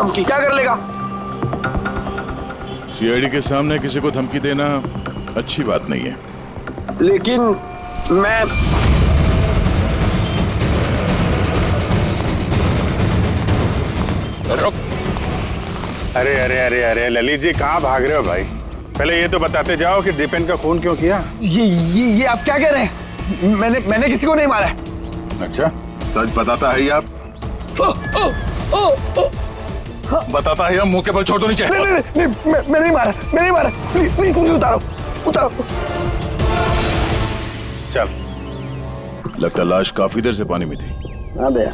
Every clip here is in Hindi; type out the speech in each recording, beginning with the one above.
धमकी क्या कर लेगा? सीआईडी के सामने किसी को धमकी देना अच्छी बात नहीं है। लेकिन मैं रुक। अरे अरे अरे अरे ललित जी कहाँ भाग रहे हो भाई? पहले ये तो बताते जाओ कि दीपेन का खून क्यों किया? ये आप क्या कह रहे हैं? मैंने किसी को नहीं मारा है। अच्छा, सच बताता है आप? बताता है, मुंह के बल छोड़ो नीचे। नहीं, मैं नहीं मारा। प्लीज मुझे उतारो। चल। लगता लाश काफी देर से पानी में थी। हाँ भैया,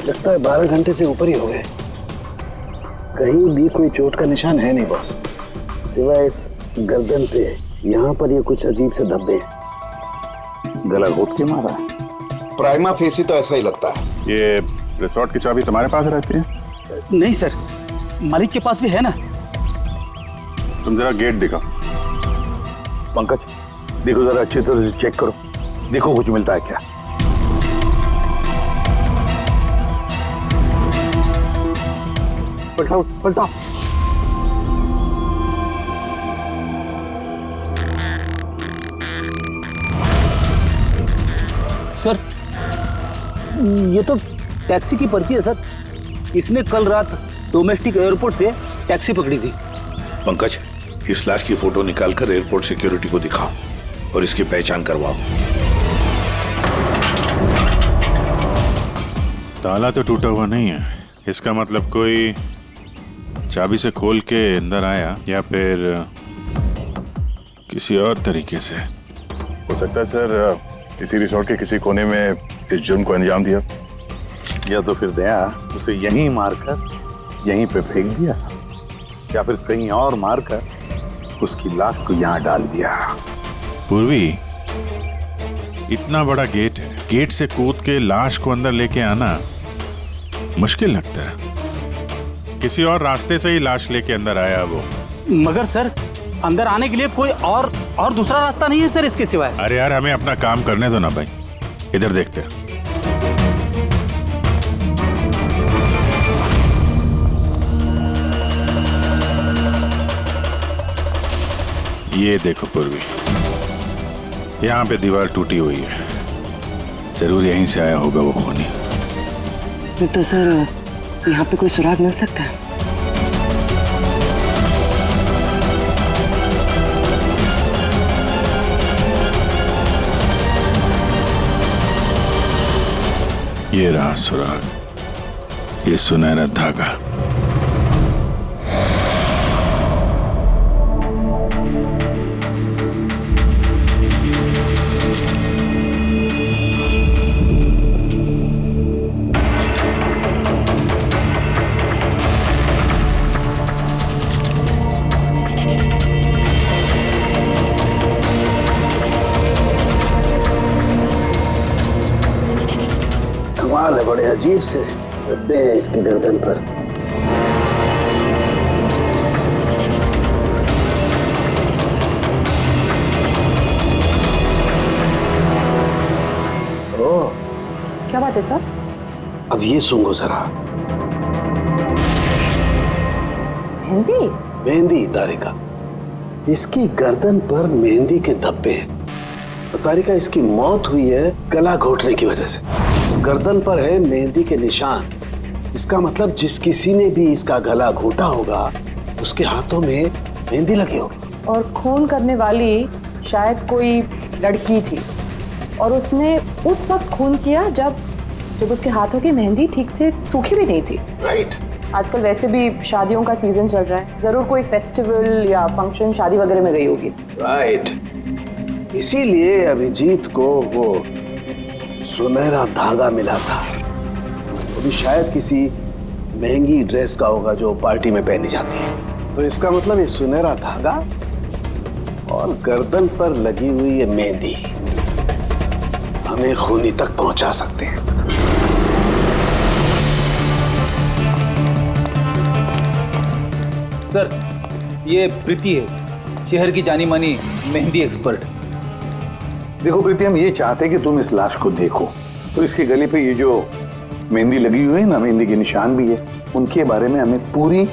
लगता है 12 घंटे से ऊपर ही हो गए। कहीं भी कोई चोट का निशान है नहीं बॉस, सिवाय इस गर्दन पे। यहाँ पर ये कुछ अजीब से धब्बे हैं। गला घोट के मारा? प्राइमा फेसी तो ऐसा ही लगता है। ये रिसोर्ट की चाबी तुम्हारे पास रहती है? नहीं सर, मालिक के पास भी है ना। तुम जरा गेट दिखाओ। पंकज, देखो जरा अच्छी तरह से चेक करो, देखो कुछ मिलता है क्या। पलटाओ। सर, ये तो टैक्सी की पर्ची है सर। इसने कल रात डोमेस्टिक एयरपोर्ट से टैक्सी पकड़ी थी। पंकज, इस लाश की फोटो निकालकर एयरपोर्ट सिक्योरिटी को दिखाओ और इसकी पहचान करवाओ। ताला तो टूटा हुआ नहीं है, इसका मतलब कोई चाबी से खोल के अंदर आया या फिर किसी और तरीके से। हो सकता है सर, इसी रिसोर्ट के किसी कोने में इस जुर्म को अंजाम दिया, या तो फिर दया उसे यहीं मारकर यहीं पे फेंक दिया, या फिर कहीं और मारकर उसकी लाश को यहाँ डाल दिया। पूर्वी, इतना बड़ा गेट है, गेट से कूद के लाश को अंदर लेके आना मुश्किल लगता है। किसी और रास्ते से ही लाश लेके अंदर आया वो। मगर सर, अंदर आने के लिए कोई और दूसरा रास्ता नहीं है सर इसके सिवाय। अरे यार, हमें अपना काम करने दो ना भाई। इधर देखते हैं। ये देखो पूर्वी, यहाँ पे दीवार टूटी हुई है, जरूर यहीं से आया होगा वो खूनी। तो सर, यहाँ पे कोई सुराग मिल सकता है? ये रहा सुराग, ये सुनहरा धागा। कमाल है, बड़े अजीब से धब्बे हैं इसकी गर्दन पर। ओह, क्या बात है सर? अब ये सुनो जरा। मेहंदी तारिका, इसकी गर्दन पर मेहंदी के धब्बे हैं। तारिका, इसकी मौत हुई है गला घोटने की वजह से। गर्दन पर है मेहंदी के निशान। इसका मतलब जिस किसी ने भी इसका गला घोटा होगा उसके हाथों में मेहंदी लगी होगी। और खून करने वाली शायद कोई लड़की थी और उसने उस वक्त खून किया जब उसके हाथों की मेहंदी ठीक से सूखी भी नहीं थी। राइट। आजकल वैसे भी शादियों का सीजन चल रहा है, जरूर कोई फेस्टिवल या फंक्शन शादी वगैरह में गई होगी। राइट, इसीलिए अभिजीत को वो सुनहरा धागा मिला था। वो भी शायद किसी महंगी ड्रेस का होगा जो पार्टी में पहनी जाती है। तो इसका मतलब ये सुनहरा धागा और गर्दन पर लगी हुई ये मेहंदी हमें खूनी तक पहुंचा सकते हैं। सर, ये प्रीति है, शहर की जानी मानी मेहंदी एक्सपर्ट। देखो प्रीति, हम ये चाहते हैं कि तुम इस लाश को देखो। तो इसके गले पे ये जो मेहंदी लगी हुई है ना, मेहंदी के निशान भी है, उनके बारे में हमें पूरी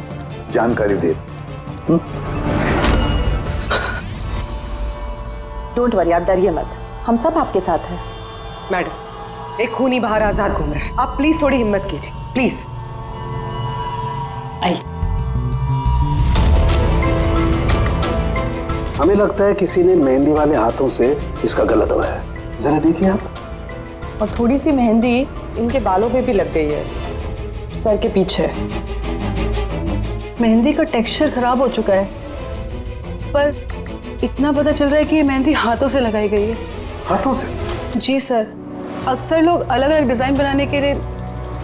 जानकारी दे। डोंट वरी, आप डरिए मत, हम सब आपके साथ हैं। मैडम, एक खूनी बाहर आजाद घूम रहा है, आप प्लीज थोड़ी हिम्मत कीजिए, प्लीज। आई हमें लगता है किसी ने मेहंदी वाले हाथों से इसका गला दबाया है। जरा देखिए आप। और थोड़ी सी मेहंदी इनके बालों पे भी लग गई है, सर के पीछे। मेहंदी का टेक्सचर खराब हो चुका है, पर इतना पता चल रहा है कि ये मेहंदी हाथों से लगाई गई है। हाथों से? जी सर, अक्सर लोग अलग अलग डिजाइन बनाने के लिए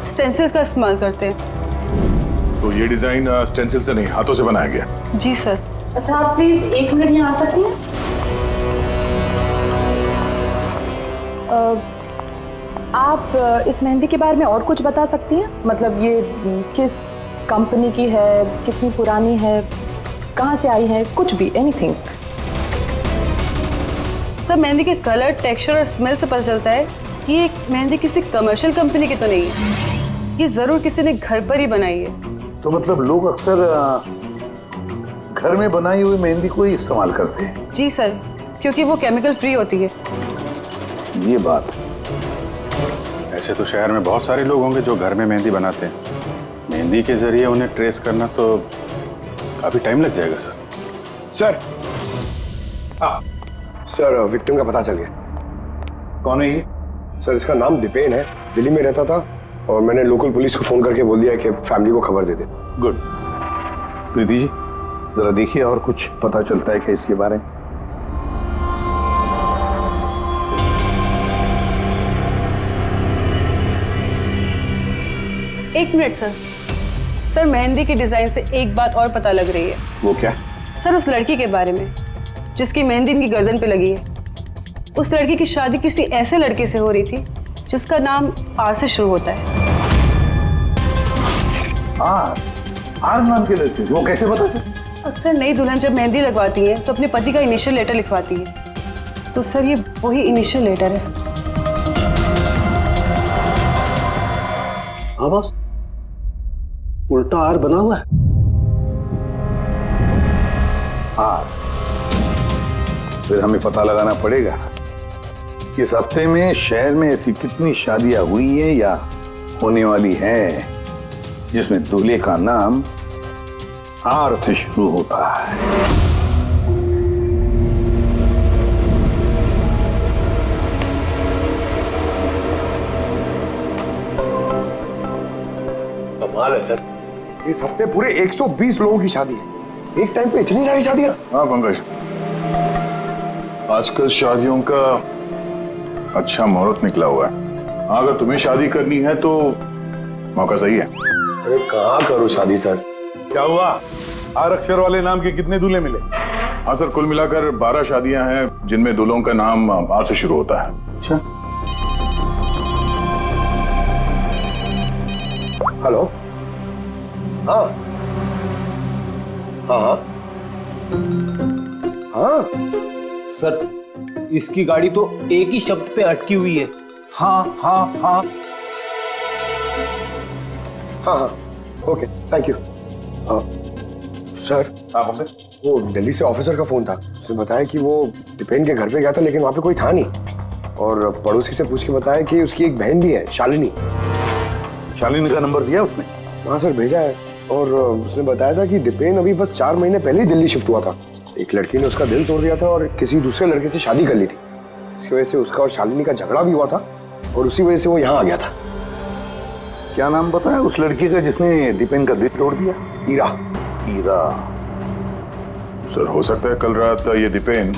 स्टेंसिल्स का इस्तेमाल करते हैं। तो ये डिजाइन स्टेंसिल से नहीं, हाथों से बनाया गया। जी सर। अच्छा, आप प्लीज 1 मिनट यहाँ आ सकती हैं? आप इस मेहंदी के बारे में और कुछ बता सकती हैं? मतलब ये किस कंपनी की है, कितनी पुरानी है, कहाँ से आई है, कुछ भी, एनीथिंग। सर, मेहंदी के कलर, टेक्सचर और स्मेल से पता चलता है कि ये मेहंदी किसी कमर्शियल कंपनी की तो नहीं है, ये जरूर किसी ने घर पर ही बनाई है। तो मतलब लोग अक्सर घर में बनाई हुई मेहंदी को ही इस्तेमाल करते हैं? जी सर, क्योंकि वो केमिकल फ्री होती है। ये बात। ऐसे तो शहर में बहुत सारे लोग होंगे जो घर में मेहंदी बनाते हैं। मेहंदी के जरिए उन्हें ट्रेस करना तो काफी टाइम लग जाएगा सर। सर, हाँ सर, विक्टिम का पता चल गया। कौन है ये? सर, इसका नाम दीपेन है, दिल्ली में रहता था और मैंने लोकल पुलिस को फोन करके बोल दिया कि फैमिली को खबर दे दे। गुड। प्रीति जी, जरा देखिए और कुछ पता चलता है क्या इसके बारे में? एक मिनट सर। सर, मेहंदी की डिजाइन से एक बात और पता लग रही है। वो क्या? सर, उस लड़की के बारे में जिसकी मेहंदी इनकी गर्दन पे लगी है। उस लड़की की शादी किसी ऐसे लड़के से हो रही थी जिसका नाम आर से शुरू होता है। आर नाम के लड़के से? वो कैसे पता चला? अक्सर नई दुल्हन जब मेहंदी लगवाती है तो अपने पति का इनिशियल लेटर लिखवाती है, तो सर ये वही इनिशियल लेटर है। हाँ बॉस, उल्टा आर बना हुआ है। आर? फिर हमें पता लगाना पड़ेगा इस हफ्ते में शहर में ऐसी कितनी शादियां हुई है या होने वाली है जिसमें दूल्हे का नाम आर से शुरू होता है। कमाल है सर, इस हफ्ते पूरे 120 लोगों की शादी है। एक टाइम पे इतनी सारी शादियां? हाँ पंकज, आजकल शादियों का अच्छा मुहूर्त निकला हुआ है। हाँ, अगर तुम्हें शादी करनी है तो मौका सही है। अरे कहाँ करूँ शादी सर? क्या हुआ? आर अक्षर वाले नाम के कितने दूल्हे मिले? हाँ सर, कुल मिलाकर 12 शादियां हैं जिनमें दूल्हों का नाम आर से शुरू होता है। अच्छा। हेलो, हाँ हाँ हाँ हाँ सर, इसकी गाड़ी तो एक ही शब्द पे अटकी हुई है। हाँ हाँ हाँ हाँ हाँ, ओके, थैंक यू। सर, वो दिल्ली से ऑफिसर का फोन था, उसने बताया कि वो दीपेन के घर पे गया था लेकिन वहाँ पे कोई था नहीं, और पड़ोसी से पूछ के बताया कि उसकी एक बहन भी है, शालिनी। शालिनी का नंबर दिया उसने? हाँ सर, भेजा है, और उसने बताया था कि दीपेन अभी बस 4 महीने पहले ही दिल्ली शिफ्ट हुआ था। एक लड़की ने उसका दिल तोड़ दिया था और किसी दूसरे लड़के से शादी कर ली थी। इसकी वजह से उसका और शालिनी का झगड़ा भी हुआ था और उसी वजह से वो यहाँ आ गया था। क्या नाम बताया उस लड़की का जिसने दीपेन का दिल तोड़ दिया? ईरा। ईरा? सर, हो सकता है कल रात ये दीपेन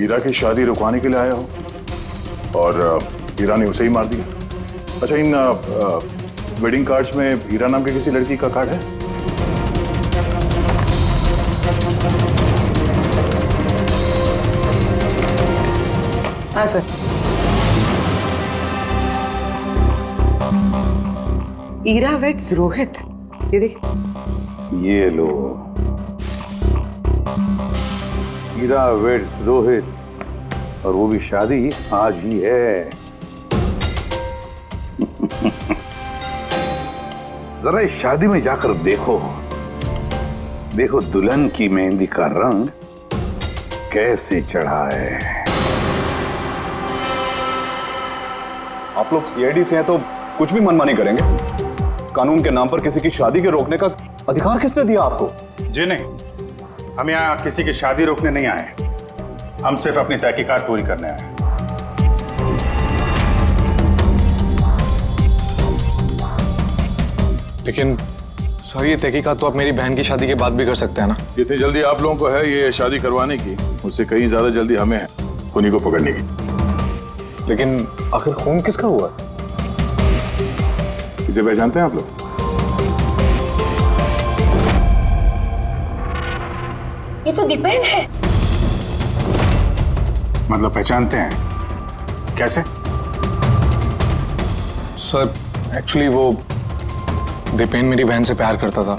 ईरा की शादी रुकवाने के लिए आया हो और ईरा ने उसे ही मार दिया। अच्छा, इन वेडिंग कार्ड्स में ईरा नाम के किसी लड़की का कार्ड है? हाँ सर। ईरा वेड्स रोहित, ये देख। ये लो, ईरा वेड्स रोहित, और वो भी शादी आज ही है। जरा इस शादी में जाकर देखो, देखो दुल्हन की मेहंदी का रंग कैसे चढ़ा है। आप लोग सीआईडी से हैं तो कुछ भी मनमानी करेंगे? कानून के नाम पर किसी की शादी के रोकने का अधिकार किसने दिया आपको? जी नहीं, हम यहाँ किसी की शादी रोकने नहीं आए, हम सिर्फ अपनी तहकीकात पूरी करने आए हैं। लेकिन सर, ये तहकीकात तो आप मेरी बहन की शादी के बाद भी कर सकते हैं ना? जितनी जल्दी आप लोगों को है ये शादी करवाने की, उससे कहीं ज्यादा जल्दी हमें है खूनी को पकड़ने की। लेकिन आखिर खून किसका हुआ? इसे पहचानते हैं आप लोग? ये तो दीपेन है। मतलब पहचानते हैं? कैसे? सर एक्चुअली वो दीपेन मेरी बहन से प्यार करता था,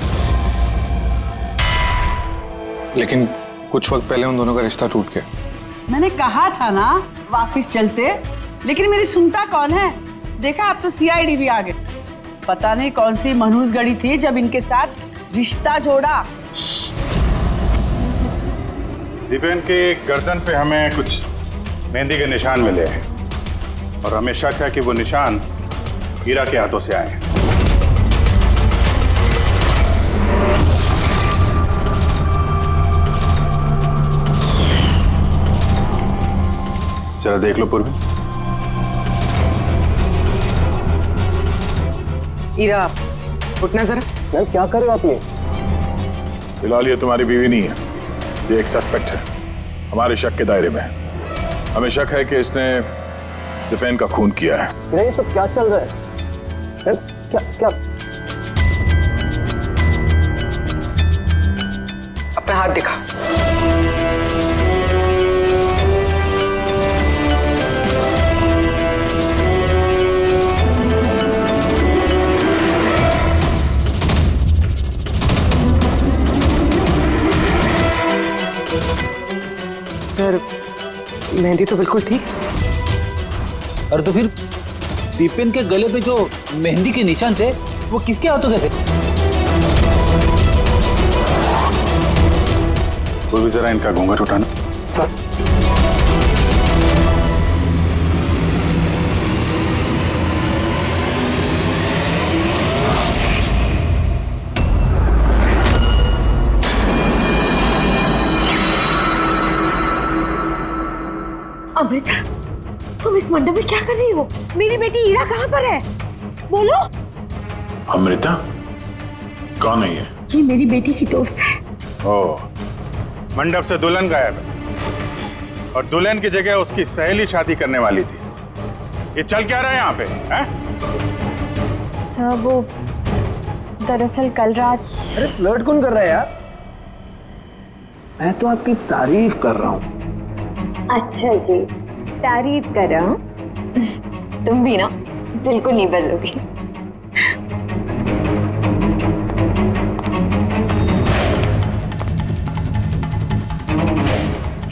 लेकिन कुछ वक्त पहले उन दोनों का रिश्ता टूट गया। मैंने कहा था ना वापस चलते, लेकिन मेरी सुनता कौन है। देखा, अब तो सीआईडी भी आ गए। पता नहीं कौन सी मनहूस गड़ी थी जब इनके साथ रिश्ता जोड़ा। दीपेन के गर्दन पे हमें कुछ मेहंदी के निशान मिले हैं और हमें शक है कि वो निशान हीरा के हाथों से आए हैं। जरा देख लो पूर्वी। हीरा, उठना जरा। मैम क्या कर रहे हो आप ये? फिलहाल ये तुम्हारी बीवी नहीं है, ये एक सस्पेक्ट है, हमारे शक के दायरे में है। हमें शक है कि इसने दीपेन का खून किया है। ये सब क्या चल रहा है? क्या क्या? अपना हाथ दिखा। सर, मेहंदी तो बिल्कुल ठीक है। और तो फिर दीपेन के गले पे जो मेहंदी के निशान थे वो किसके हाथों से थे? वो भी जरा इनका घूंघट उठाना। सर अमृता, तुम इस मंडप में क्या कर रही हो? मेरी बेटी हीरा कहाँ पर है? बोलो। अमृता कौन है ये? ये मेरी बेटी की दोस्त है। ओह, मंडप से दुल्हन गायब है और दुल्हन की जगह उसकी सहेली शादी करने वाली थी। ये चल क्या रहा है यहाँ पे? हैं? सर वो दरअसल कल रात। अरे फ्लर्ट कौन कर रहा है यार? मैं तो आपकी तारीफ कर रहा हूँ। अच्छा जी, तारीफ कर रहा हूँ। तुम भी ना बिल्कुल नहीं बदलोगी।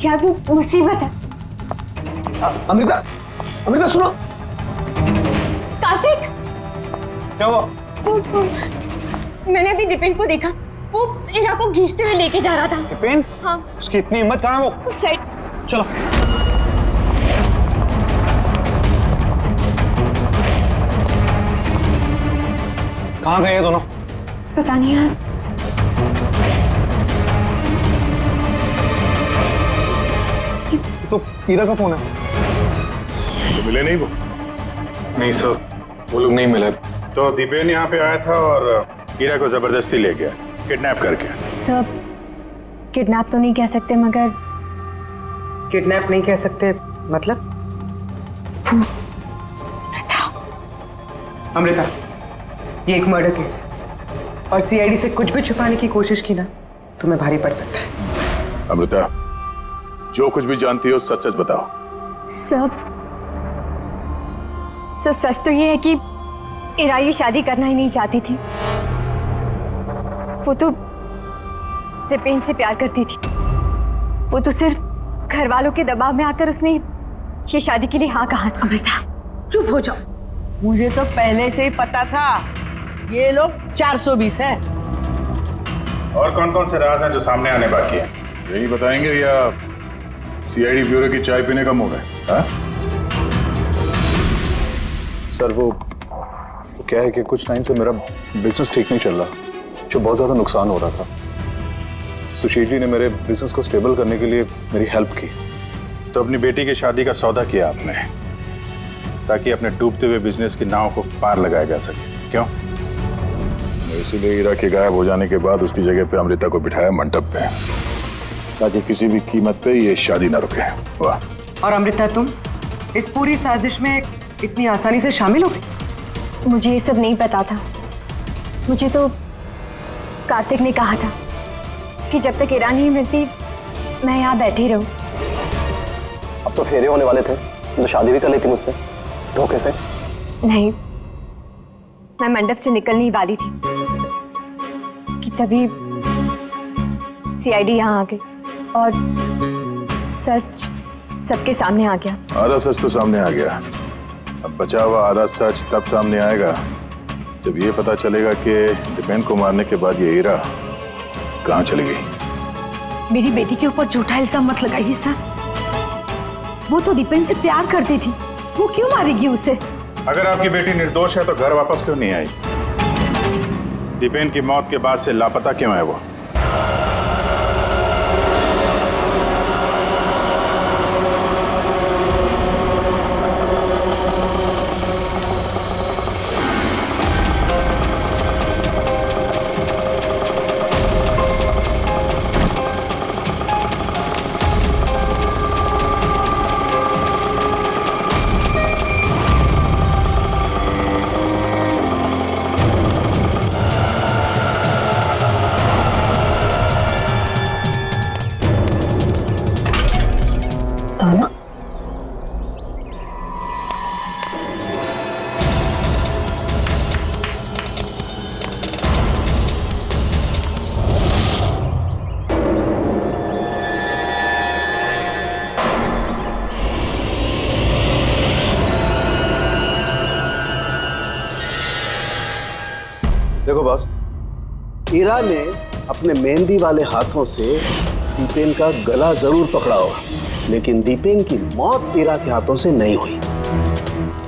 यार वो मुसीबत है। अमृता, अमृता सुनो। कार्तिक, क्या हुआ? मैंने अभी दीपेन को देखा, वो हीरा को घींचते हुए लेके जा रहा था। दीपेन? हाँ। उसकी इतनी हिम्मत कहाँ है वो? उस साइड। चलो। कहाँ गए ये दोनों? पता नहीं यार। तो हीरा का फोन है। तो मिले नहीं वो? नहीं सर, वो लोग नहीं मिले। तो दीपेन यहाँ पे आया था और हीरा को जबरदस्ती ले गया, किडनैप करके। सब किडनैप तो नहीं कह सकते, मगर किडनैप नहीं कह सकते मतलब? अमृता, ये एक मर्डर केस है और सीआईडी से कुछ भी छुपाने की कोशिश की ना, तुम्हें भारी पड़ सकता है। अमृता, जो कुछ भी जानती हो सच सच बताओ। सब सच तो ये है कि हीरा ये शादी करना ही नहीं चाहती थी। वो तो दीपेन से प्यार करती थी। वो तो सिर्फ घर वालों के दबाव में आकर उसने ये शादी के लिए हाँ कहा। अमृता, चुप हो जाओ। मुझे तो पहले से ही पता था ये लोग 420 है। और कौन कौन से राज हैं जो सामने आने बाकी हैं? यही बताएंगे या सीआईडी ब्यूरो की चाय पीने का मूड है? हाँ? सर वो क्या है कि कुछ टाइम से मेरा बिजनेस ठीक नहीं चल रहा, जो बहुत ज़्यादा नुकसान हो रहा था। सुशील जी ने मेरे बिजनेस को स्टेबल करने के लिए मेरी हेल्प की। तो अपनी बेटी की शादी का सौदा किया आपने, ताकि अपने डूबते हुए बिजनेस की नाव को पार लगाया जा सके, क्यों? इसीलिए हीरा के गायब हो जाने के बाद उसकी जगह पे अमृता को बिठाया मंडप पे, ताकि किसी भी कीमत पे ये शादी ना रुके। वाह। और अमृता, तुम इस पूरी साजिश में इतनी आसानी से शामिल हो गई? मुझे ये सब नहीं पता था। मुझे तो कार्तिक ने कहा था कि जब तक हीरा नहीं मिलती मैं यहाँ बैठी रहूं। अब तो फेरे होने वाले थे, तो शादी भी कर लेती मुझसे, धोखे से। नहीं, मैं मंडप से निकलने वाली थी कि तभी सीआईडी यहाँ आ गई और सच सबके सामने आ गया। आधा सच तो सामने आ गया, अब बचा हुआ आधा सच तब सामने आएगा जब ये पता चलेगा कि दीपेन को मारने के बाद ये हीरा कहाँ चली गई। मेरी बेटी के ऊपर झूठा इल्जाम मत लगाइए सर। वो तो दीपेन से प्यार करती थी, वो क्यों मारेगी उसे? अगर आपकी बेटी निर्दोष है तो घर वापस क्यों नहीं आई? दीपेन की मौत के बाद से लापता क्यों है वो? देखो बॉस, हीरा ने अपने मेहंदी वाले हाथों से दीपेन का गला जरूर पकड़ा होगा, लेकिन दीपेन की मौत हीरा के हाथों से नहीं हुई।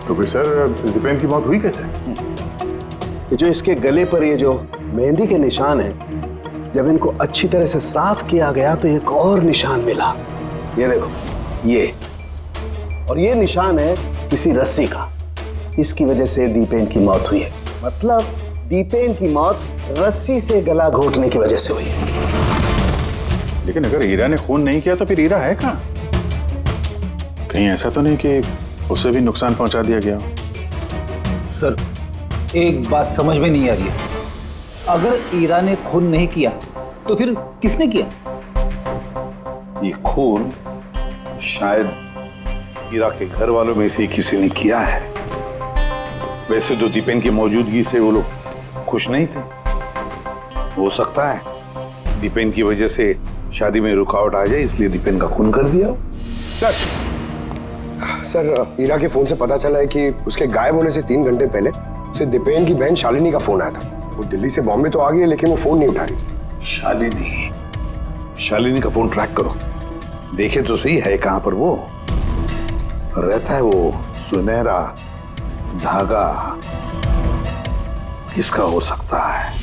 तो फिर सर दीपेन की मौत हुई कैसे? ये जो इसके गले पर ये जो मेहंदी के निशान हैं, जब इनको अच्छी तरह से साफ किया गया तो एक और निशान मिला। ये देखो, ये और ये निशान है किसी रस्सी का। इसकी वजह से दीपेन की मौत हुई है। मतलब दीपेन की मौत रस्सी से गला घोटने की वजह से हुई है। लेकिन अगर हीरा ने खून नहीं किया तो फिर हीरा है कहाँ? कहीं ऐसा तो नहीं कि उसे भी नुकसान पहुंचा दिया गया हो? सर, एक बात समझ में नहीं आ रही है। अगर हीरा ने खून नहीं किया तो फिर किसने किया? ये खून शायद हीरा के घर वालों में से किसी ने किया है। वैसे तो दीपेन की मौजूदगी से वो लोग खुश नहीं थे। हो सकता है दीपेन की वजह से शादी में रुकावट आ जाए, इसलिए दीपेन का खून कर दिया। सर हीरा के फोन से पता चला है कि उसके गायब होने से 3 घंटे पहले उसे दीपेन की बहन शालिनी का फोन आया था। वो दिल्ली से बॉम्बे तो आ गई है, लेकिन वो फोन नहीं उठा रही। शालिनी का फोन ट्रैक करो, देखे तो सही है कहां पर वो रहता है। वो सुनहरा धागा किसका हो सकता है?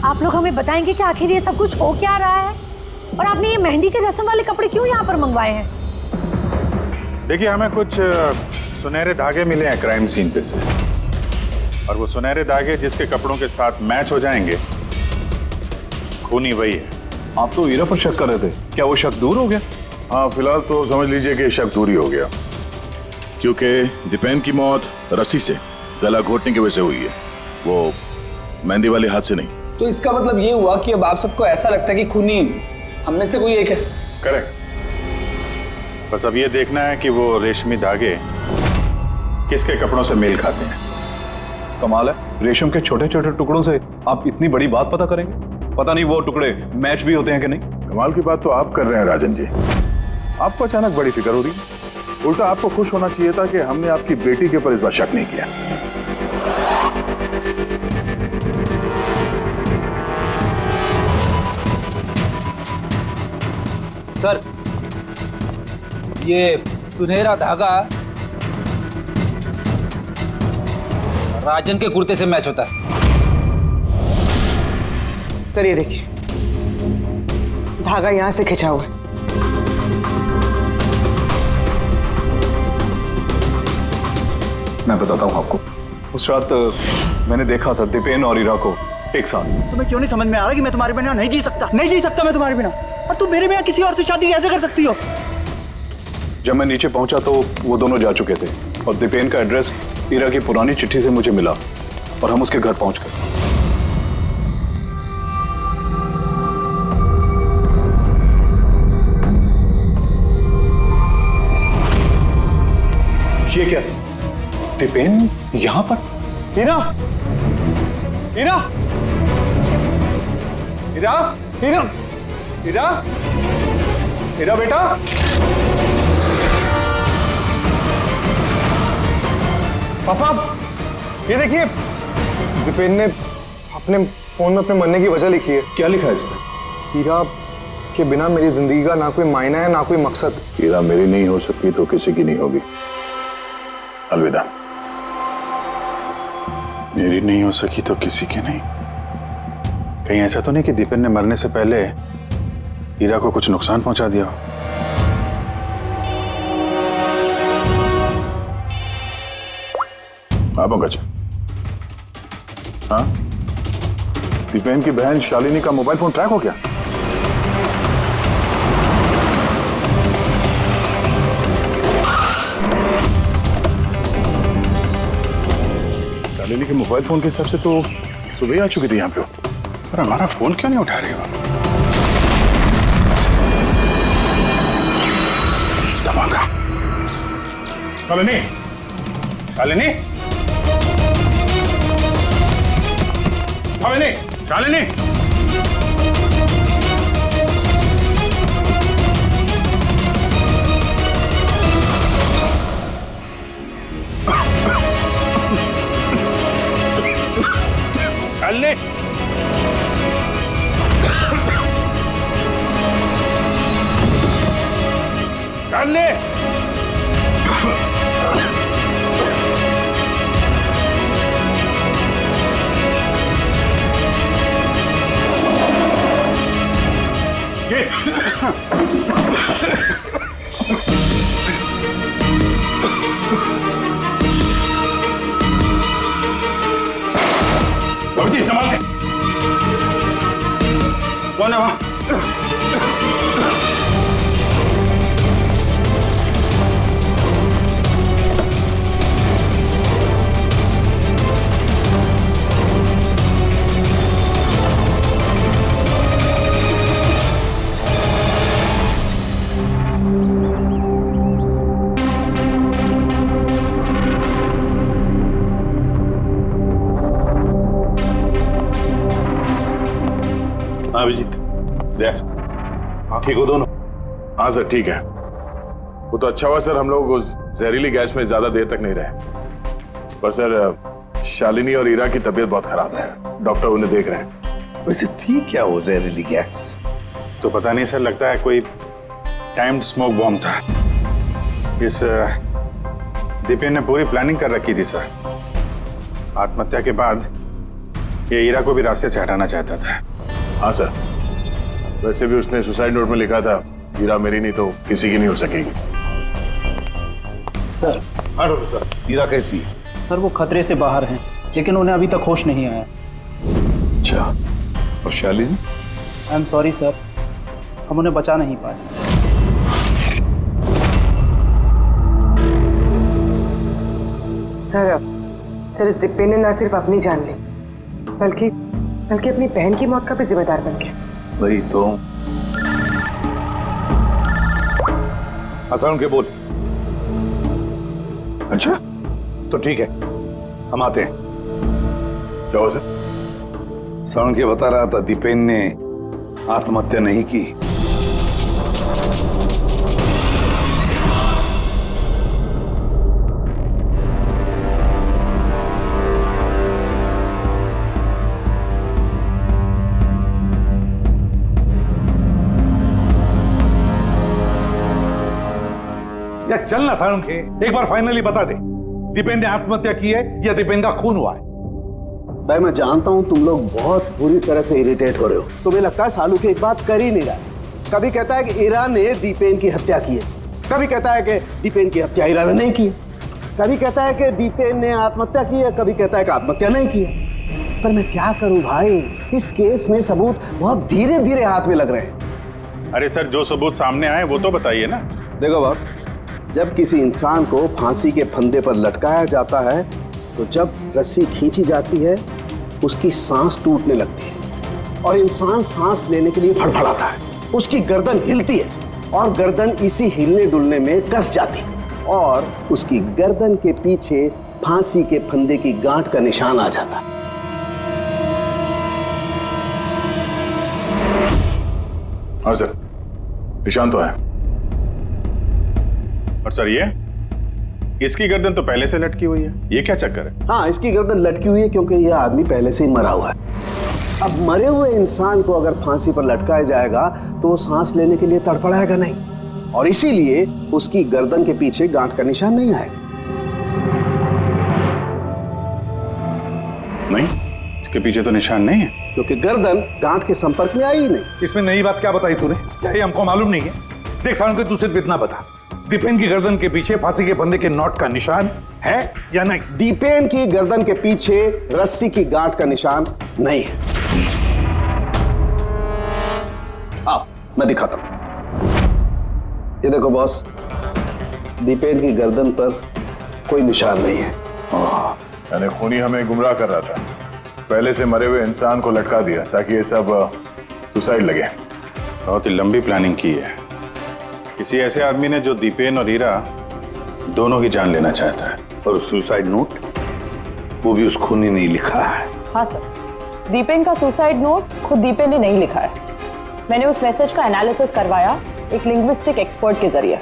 आप लोग हमें बताएंगे कि आखिर ये सब कुछ हो क्या रहा है, और आपने ये मेहंदी के रस्म वाले कपड़े क्यों यहाँ पर मंगवाए हैं? देखिए, हमें कुछ सुनहरे धागे मिले हैं क्राइम सीन पे से, और वो सुनहरे धागे जिसके कपड़ों के साथ मैच हो जाएंगे, खूनी वही है। आप तो हीरा पर शक कर रहे थे, क्या वो शक दूर हो गया? हाँ, फिलहाल तो समझ लीजिए कि शक दूर ही हो गया, क्योंकि दीपेन की मौत रस्सी से गला घोटने की वजह से हुई है, वो मेहंदी वाले हाथ से नहीं। तो इसका मतलब ये हुआ कि अब आप सबको ऐसा लगता है कि खूनी हम में से कोई एक है? करेक्ट। बस अब ये देखना है कि वो रेशमी धागे किसके कपड़ों से मेल खाते हैं। कमाल है, रेशम के छोटे छोटे टुकड़ों से आप इतनी बड़ी बात पता करेंगे। पता नहीं वो टुकड़े मैच भी होते हैं कि नहीं। कमाल की बात तो आप कर रहे हैं राजन जी, आपको अचानक बड़ी फिक्र हो रही है। उल्टा आपको खुश होना चाहिए था कि हमने आपकी बेटी के ऊपर इस बार शक नहीं किया। सर, ये सुनहरा धागा राजन के कुर्ते से मैच होता है। सर ये देखिए, धागा यहां से खिंचा हुआ है। मैं बताता हूँ आपको, उस रात मैंने देखा था दीपेन और ईरा को एक साथ। तुम्हें क्यों नहीं समझ में आ रहा कि मैं तुम्हारे बिना नहीं जी सकता? नहीं जी सकता मैं तुम्हारे बिना। और तुम मेरे बिना किसी और से शादी कैसे कर सकती हो? जब मैं नीचे पहुंचा तो वो दोनों जा चुके थे और दीपेन का एड्रेस ईरा की पुरानी चिट्ठी से मुझे मिला और हम उसके घर पहुंच गए। ये क्या? दीपेन यहां पर? ईरा! ईरा! ईरा! ईरा! ईरा! ईरा बेटा! पापा, ये देखिए, दीपेन ने अपने फोन में अपने मरने की वजह लिखी है। क्या लिखा है इसमें? ईरा के बिना मेरी जिंदगी का ना कोई मायना है ना कोई मकसद। ईरा मेरी नहीं हो सकती तो किसी की नहीं होगी। अलविदा। मेरी नहीं हो सकी तो किसी की नहीं। कहीं ऐसा तो नहीं कि दीपेन ने मरने से पहले ईरा को कुछ नुकसान पहुंचा दिया हो? हाँ पंकज। हाँ, दीपेन की बहन शालिनी का मोबाइल फोन ट्रैक हो गया। शालिनी के मोबाइल फोन के हिसाब से तो सुबह ही आ चुकी थी यहाँ पे। पर हमारा फोन क्यों नहीं उठा रही हो? धमाका। शालिनी, शालिनी, शालिनी, शालिनी। शालिनी, शालिनी। बाबूजी संभाल के। कौन है वहां? अभिजीत, देख, ठीक हो दोनों? हाँ सर ठीक है। वो तो अच्छा हुआ सर हम लोग उस जहरीली गैस में ज्यादा देर तक नहीं रहे। पर सर शालिनी और ईरा की तबीयत बहुत खराब है, डॉक्टर उन्हें देख रहे हैं। वैसे थी क्या वो जहरीली गैस? तो पता नहीं सर, लगता है कोई टाइम्ड स्मोक बॉम्ब था। इस दीपेन ने पूरी प्लानिंग कर रखी थी सर। आत्महत्या के बाद ये ईरा को भी रास्ते से हटाना चाहता था। हाँ सर, वैसे भी उसने सुसाइड नोट में लिखा था, ईरा मेरी नहीं तो किसी की नहीं हो सकेगी। सर, हाँ डॉक्टर साहब, ईरा कैसी है? सर वो खतरे से बाहर हैं, लेकिन उन्हें अभी तक होश नहीं आया। अच्छा, और Shalini? I am sorry sir, हम उन्हें बचा नहीं पाए। सर इस दीपेन ने ना सिर्फ अपनी जान ली, बल्कि अपनी बहन की मौत का भी जिम्मेदार बन गया। वही तो। हसन के बोल। अच्छा, तो ठीक है, हम आते हैं। क्या हुआ सर? सरण के बता रहा था दीपेन ने आत्महत्या नहीं की। चल ना साळुंखे, एक बार फाइनली बता दे, दीपेन ने आत्महत्या की है या दीपेन का खून हुआ है? भाई मैं जानता हूं तुम लोग बहुत बुरी तरह से इरिटेट हो रहे हो। तुम्हें लगता है साळुंखे एक बात कर ही नहीं रहा। कभी कहता है कि ईरा ने दीपेन की हत्या की है, कभी कहता है कि दीपेन की हत्या ईरा ने नहीं की है, कभी कहता है कि दीपेन ने आत्महत्या की है, कभी कहता है कि आत्महत्या नहीं की है। पर मैं क्या करूं भाई, इस केस में सबूत बहुत धीरे धीरे हाथ में लग रहे हैं। अरे सर, जो सबूत सामने आए वो तो बताइए ना। देखो बॉस, जब किसी इंसान को फांसी के फंदे पर लटकाया जाता है तो जब रस्सी खींची जाती है उसकी सांस टूटने लगती है और इंसान सांस लेने के लिए फड़फड़ाता है, उसकी गर्दन हिलती है और गर्दन इसी हिलने डुलने में कस जाती है और उसकी गर्दन के पीछे फांसी के फंदे की गांठ का निशान आ जाता है। हाँ सर, निशान तो है। और सर ये इसकी गर्दन तो पहले से लटकी हुई है, ये क्या चक्कर है? हाँ, इसकी गर्दन लटकी हुई है क्योंकि यह आदमी पहले से ही मरा हुआ है। अब मरे हुए इंसान को अगर फांसी पर लटकाया जाएगा तो वो सांस लेने के लिए तड़फड़ाएगा नहीं और इसीलिए उसकी गर्दन के पीछे गांठ का निशान नहीं आएगा। नहीं, इसके पीछे तो निशान नहीं है क्योंकि गर्दन गांठ के संपर्क में आई ही नहीं। इसमें नई बात क्या बताई तूने? क्या ये हमको मालूम नहीं है? देख साळुंखे, तू सिर्फ इतना बता, दीपेन की गर्दन के पीछे फांसी के फंदे के नॉट का निशान है या नहीं? दीपेन की गर्दन के पीछे रस्सी की गांठ का निशान नहीं है। अब मैं दिखाता हूं। ये देखो बॉस, दीपेन की गर्दन पर कोई निशान नहीं है। यानी खूनी हमें गुमराह कर रहा था, पहले से मरे हुए इंसान को लटका दिया ताकि ये सब सुसाइड लगे। बहुत ही लंबी प्लानिंग की है किसी ऐसे आदमी ने जो दीपेन और हीरा दोनों की जान लेना चाहता है। और सुसाइड नोट वो भी उस खूनी ने लिखा है। हाँ सर, दीपेन का सुसाइड नोट खुद दीपेन ने नहीं लिखा है। मैंने उस मैसेज का एनालिसिस करवाया एक लिंग्विस्टिक एक्सपर्ट के जरिए।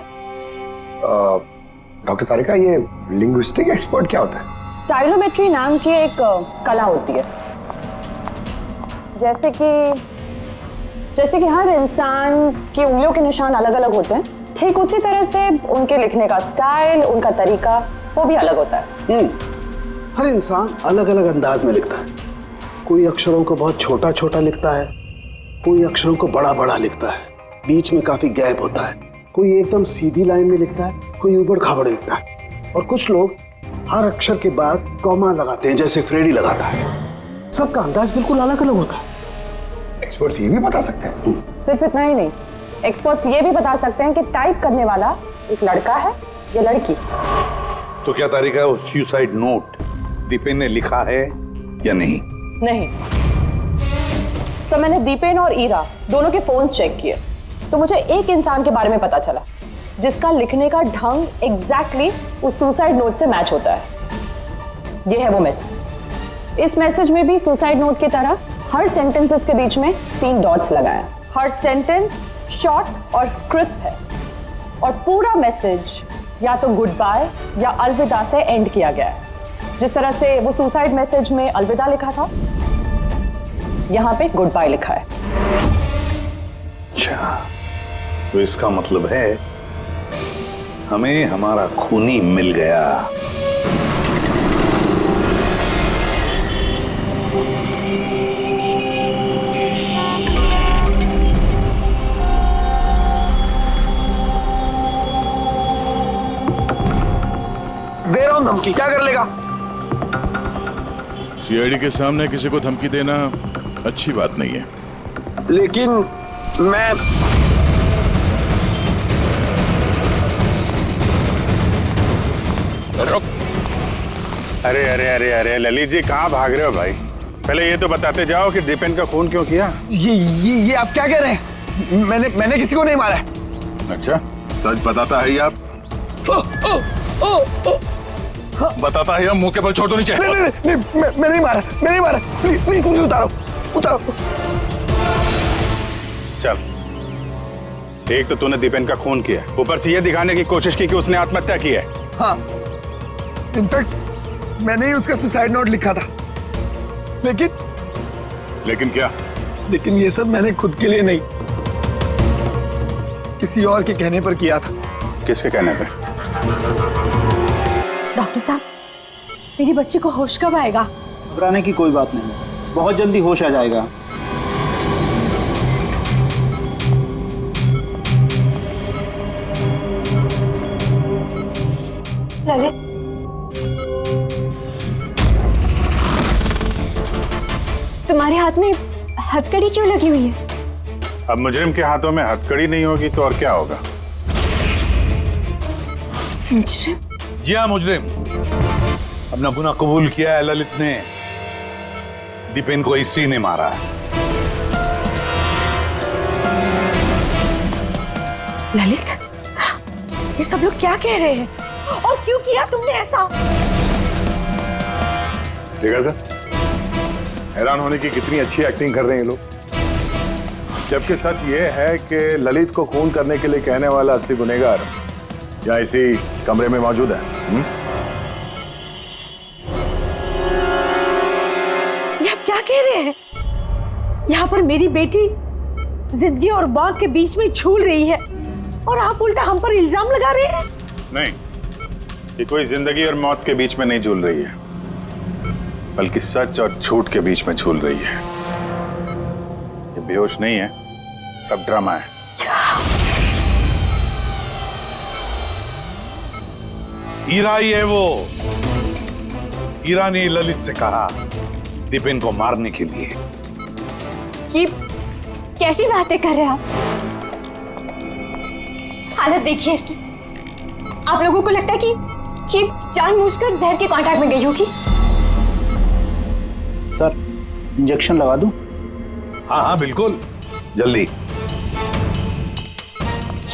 डॉक्टर तारिका, ये लिंग्विस्टिक एक्सपर्ट क्या होता है? स्टाइलोमेट्री नाम की एक कला होती है। जैसे कि हर इंसान की उंगलियों के निशान अलग अलग होते हैं, ठीक उसी तरह से उनके लिखने का स्टाइल, उनका तरीका वो भी अलग होता है। हर इंसान अलग अलग अंदाज में लिखता है। कोई अक्षरों को बहुत छोटा छोटा लिखता है, कोई अक्षरों को बड़ा बड़ा लिखता है, बीच में काफी गैप होता है। कोई एकदम सीधी लाइन में लिखता है, कोई ऊबड़ खाबड़ लिखता है और कुछ लोग हर अक्षर के बाद कॉमा लगाते हैं, जैसे फ्रेडी लगाता है। सबका अंदाज बिल्कुल अलग अलग होता है। एक्सपर्ट्स ये भी बता सकते हैं? सिर्फ इतना ही नहीं, एक्सपर्ट्स ये भी बता सकते हैं कि टाइप करने वाला एक लड़का है या लड़की। तो क्या तारीख है, उस सुसाइड नोट दीपेन ने लिखा है या नहीं? नहीं। तो मैंने दीपेन और ईरा दोनों के फोन चेक किए तो मुझे एक इंसान के बारे में पता चला जिसका लिखने का ढंग एग्जैक्टली उस सुसाइड नोट से मैच होता है। ये है वो मैसेज। इस मैसेज में भी सुसाइड नोट की तरह हर सेंटेंसेस के बीच में 3 डॉट्स लगाया। हर सेंटेंस शॉर्ट और क्रिस्प है और पूरा मैसेज या तो गुड बाय या अलविदा से एंड किया गया है। जिस तरह से वो सुसाइड मैसेज में अलविदा लिखा था, यहां पे गुड बाय लिखा है। अच्छा, तो इसका मतलब है हमें हमारा खूनी मिल गया। दे रहा हूं धमकी, क्या कर लेगा? सीआईडी के सामने किसी को धमकी देना अच्छी बात नहीं है। लेकिन मैं रुक। अरे अरे अरे अरे ललित जी, कहाँ भाग रहे हो भाई? पहले ये तो बताते जाओ कि दीपेन का खून क्यों किया? ये आप क्या कह रहे हैं? मैंने किसी को नहीं मारा है। अच्छा, सच बताता है आप? बताता है, मुंह के बल छोड़ दो नीचे। नहीं, मैं नहीं मारा। प्लीज मुझे उतारो। चल, एक तो तूने दीपेन का खून किया, ऊपर से ये दिखाने की कोशिश की कि उसने आत्महत्या की है। हाँ, इनफैक्ट मैंने ही उसका सुसाइड नोट लिखा था। लेकिन क्या? लेकिन ये सब मैंने खुद के लिए नहीं, किसी और के कहने पर किया था। किसके कहने पे? डॉक्टर साहब, मेरी बच्ची को होश कब आएगा? घबराने की कोई बात नहीं, बहुत जल्दी होश आ जाएगा। ललित, तुम्हारे हाथ में हथकड़ी क्यों लगी हुई है? अब मुजरिम के हाथों में हथकड़ी नहीं होगी तो और क्या होगा? मुजरिम? जी हाँ, मुजरिम। अपना गुनाह कबूल किया है ललित ने। दीपेन को इसी ने मारा है। ललित, ये सब लोग क्या कह रहे हैं और क्यों किया तुमने ऐसा? देखा सर, हैरान होने की कितनी अच्छी एक्टिंग कर रहे हैं ये लोग, जबकि सच ये है कि ललित को खून करने के लिए कहने वाला असली गुनहगार यहाँ इसी कमरे में मौजूद है। ये आप क्या कह रहे हैं? यहाँ पर मेरी बेटी जिंदगी और मौत के बीच में झूल रही है और आप उल्टा हम पर इल्जाम लगा रहे हैं। नहीं, ये कोई जिंदगी और मौत के बीच में नहीं झूल रही है, बल्कि सच और झूठ के बीच में झूल रही है। ये बेहोश नहीं है, सब ड्रामा है। हीरा ही है वो। हीरा ने ललित से कहा दीपेन को मारने के लिए। ये कैसी बातें कर रहे हैं आप? हालत देखिए इसकी। आप लोगों को लगता है कि ये जानबूझकर जहर के कांटेक्ट में गई होगी? सर, इंजेक्शन लगा दूं? हाँ हाँ बिल्कुल, जल्दी।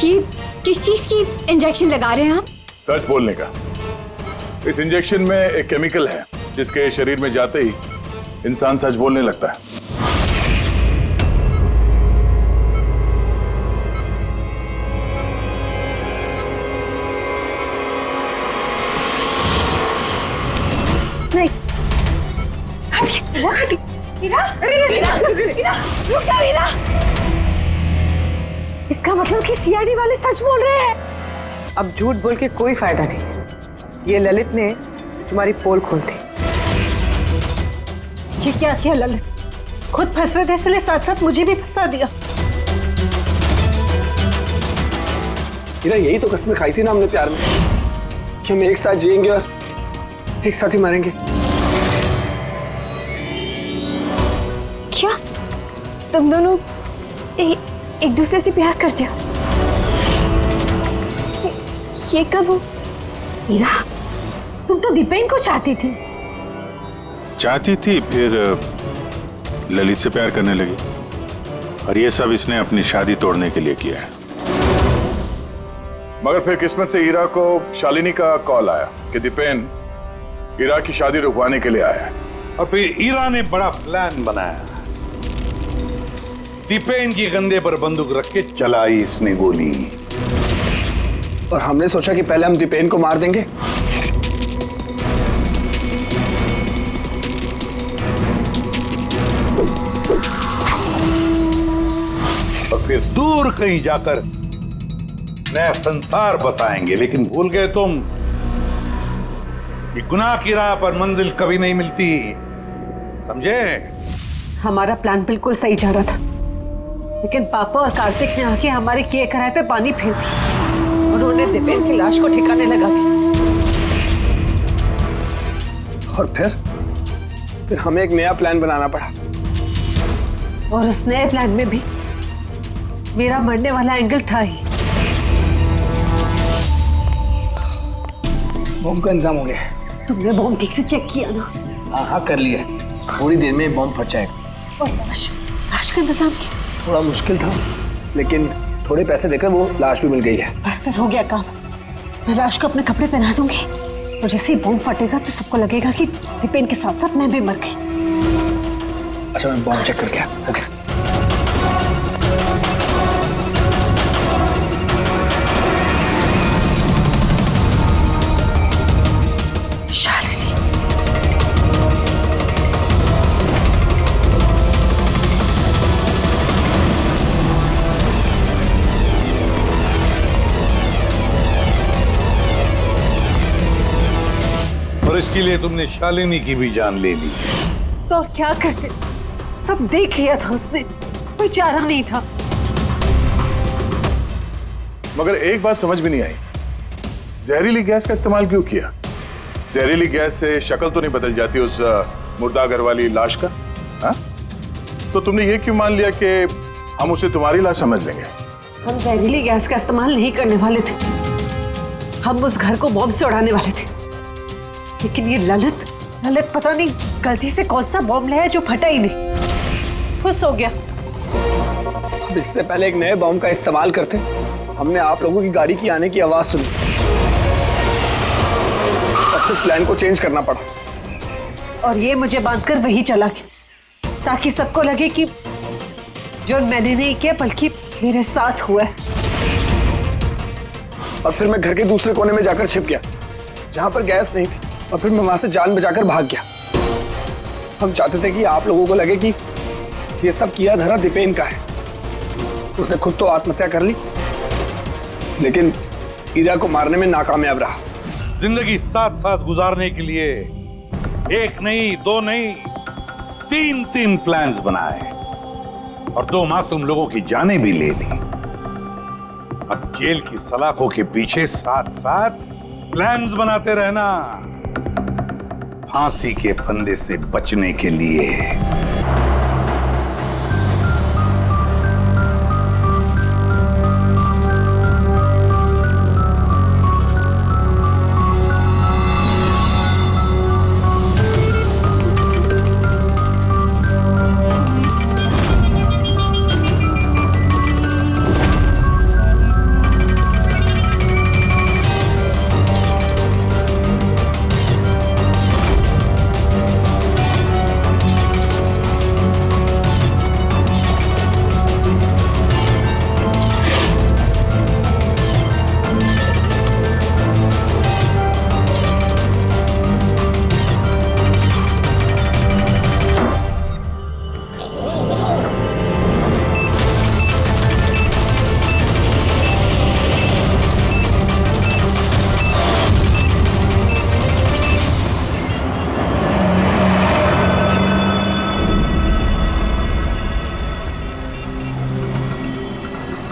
ये किस चीज की इंजेक्शन लगा रहे हैं आप? सच बोलने का। इस इंजेक्शन में एक केमिकल है जिसके शरीर में जाते ही इंसान सच बोलने लगता है। नहीं, हटिए, हीरा, हीरा, रुक जाओ हीरा। इसका मतलब कि सीआईडी वाले सच बोल रहे हैं। अब झूठ बोल के कोई फायदा नहीं। ये ललित ने तुम्हारी पोल खोल दी। ये क्या किया ललित? खुद फंस रहे थे इसलिए साथ साथ मुझे भी फंसा दिया। हीरा, यही तो कसमें खाई थी ना हमने प्यार में कि हम एक साथ जिएंगे और एक साथ ही मरेंगे। क्या तुम दोनों एक दूसरे से प्यार करते हो? ये कब हो? हीरा, तुम तो दीपेन को चाहती थी। चाहती थी, फिर ललित से प्यार करने लगी, और ये सब इसने अपनी शादी तोड़ने के लिए किया है। मगर फिर किस्मत से हीरा को शालिनी का कॉल आया कि दीपेन हीरा की शादी रुकवाने के लिए आया है। और फिर हीरा ने बड़ा प्लान बनाया। दीपेन की कंधे पर बंदूक रख के चलाई इसने गोली। और हमने सोचा कि पहले हम दीपेन को मार देंगे। और फिर दूर कहीं जाकर नया संसार बसाएंगे। लेकिन भूल गए तुम कि गुनाह की राह पर मंजिल कभी नहीं मिलती, समझे? हमारा प्लान बिल्कुल सही जा रहा था, लेकिन पापा और कार्तिक ने आके हमारे किए कराए पे पानी फेर दिया। उन्होंने दीपेन की लाश को ठिकाने लगा दिया। और फिर हमें एक नया प्लान बनाना पड़ा। और उस नए प्लान में भी मेरा मरने वाला एंगल था ही। बॉम्ब का इंतजाम हो गया। तुमने बॉम्ब ठीक से चेक किया ना? हाँ हाँ कर लिया, थोड़ी देर में बॉम्ब फट जाएगा। और लाश का इंतजाम किया? थोड़ा मुश्किल था, लेकिन थोड़े पैसे देकर वो लाश भी मिल गई है। बस फिर हो गया काम। मैं लाश को अपने कपड़े पहना दूंगी और जैसे ही बॉम्ब फटेगा तो सबको लगेगा कि दीपेन के साथ साथ मैं भी मर गई। अच्छा, मैं बॉम्ब चेक करके आया। ओके। इसके लिए तुमने शालिनी की भी जान ले ली। तो और क्या करते, सब देख लिया था उसने, कोई चारा नहीं था। मगर एक बात समझ में नहीं आई, जहरीली गैस का इस्तेमाल क्यों किया? जहरीली गैस से शक्ल तो नहीं बदल जाती उस मुर्दा घर वाली लाश का? हा? तो तुमने ये क्यों मान लिया कि हम उसे तुम्हारी लाश समझ लेंगे? हम जहरीली गैस का इस्तेमाल नहीं करने वाले थे, हम उस घर को बॉम्ब से उड़ाने वाले थे। लेकिन ये ललित पता नहीं गलती से कौन सा बॉम्ब लाया जो फटा ही नहीं, खुश हो गया। अब इससे पहले एक नए बॉम्ब का इस्तेमाल करते, हमने आप लोगों की गाड़ी की आने की आवाज सुनी, तब तो प्लान को चेंज करना पड़ा। और ये मुझे बांधकर वही चला गया ताकि सबको लगे कि जो मैंने नहीं किया बल्कि मेरे साथ हुआ है। और फिर मैं घर के दूसरे कोने में जाकर छिप गया जहां पर गैस नहीं थी, और फिर मैं वहां से जान बचाकर भाग गया। हम चाहते थे कि आप लोगों को लगे कि ये सब किया धरा दीपेन का है। उसने खुद तो आत्महत्या कर ली, लेकिन ईरा को मारने में नाकामयाब रहा। जिंदगी साथ साथ गुजारने के लिए एक नहीं, दो नहीं, तीन प्लान्स बनाए और 2 मासूम लोगों की जानें भी ले ली। अब जेल की सलाखों के पीछे साथ साथ प्लान्स बनाते रहना, फांसी के फंदे से बचने के लिए।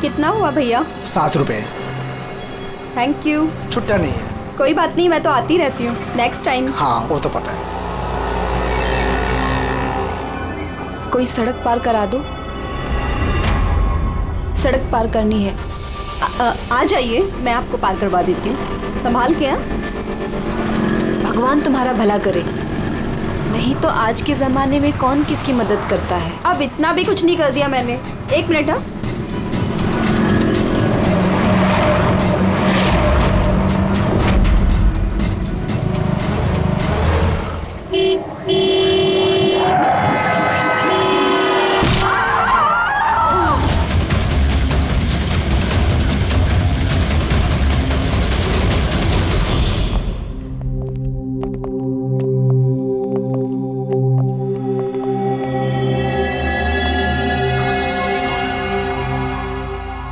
कितना हुआ भैया? 7 रुपए। Thank you. छुट्टा नहीं है। कोई बात नहीं, मैं तो आती रहती हूँ, नेक्स्ट टाइम। हाँ वो तो पता है। कोई सड़क पार करा दो, सड़क पार करनी है। आ जाइए, मैं आपको पार करवा देती हूँ, संभाल के। भगवान तुम्हारा भला करे, नहीं तो आज के जमाने में कौन किसकी मदद करता है। अब इतना भी कुछ नहीं कर दिया मैंने। 1 मिनट। हाँ,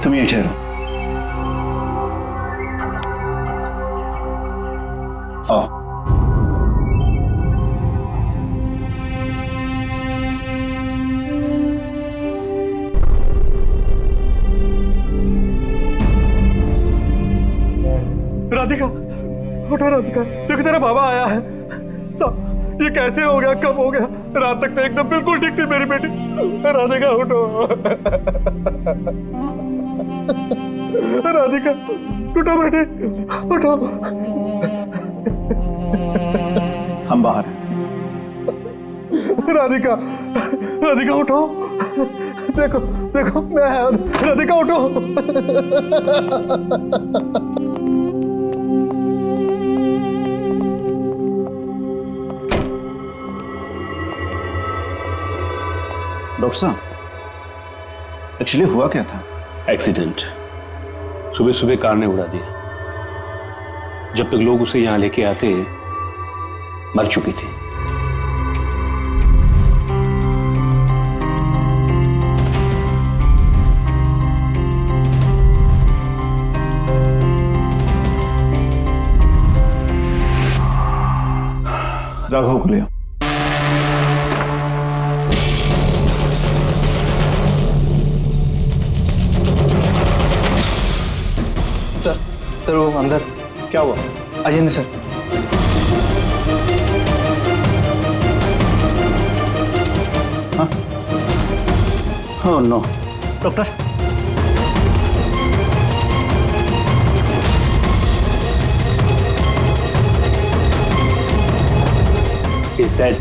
तुम ये ठहरो। आओ। राधिका, उठो राधिका, देखो तेरा बाबा आया है। सब ये कैसे हो गया, कब हो गया? रात तक तो एकदम बिल्कुल ठीक थी मेरी बेटी। राधिका उठो। राधिका उठो बेटे, उठो। हम बाहर हैं। राधिका, राधिका उठो। देखो देखो मैं आया। राधिका उठो। डॉक्टर साहब, एक्चुअली हुआ क्या था? एक्सीडेंट। सुबह सुबह कार ने उड़ा दिया। जब तक लोग उसे यहां लेके आते मर चुकी थी। सर वो अंदर। क्या हुआ? Ajay sir. Oh no. Doctor He's dead.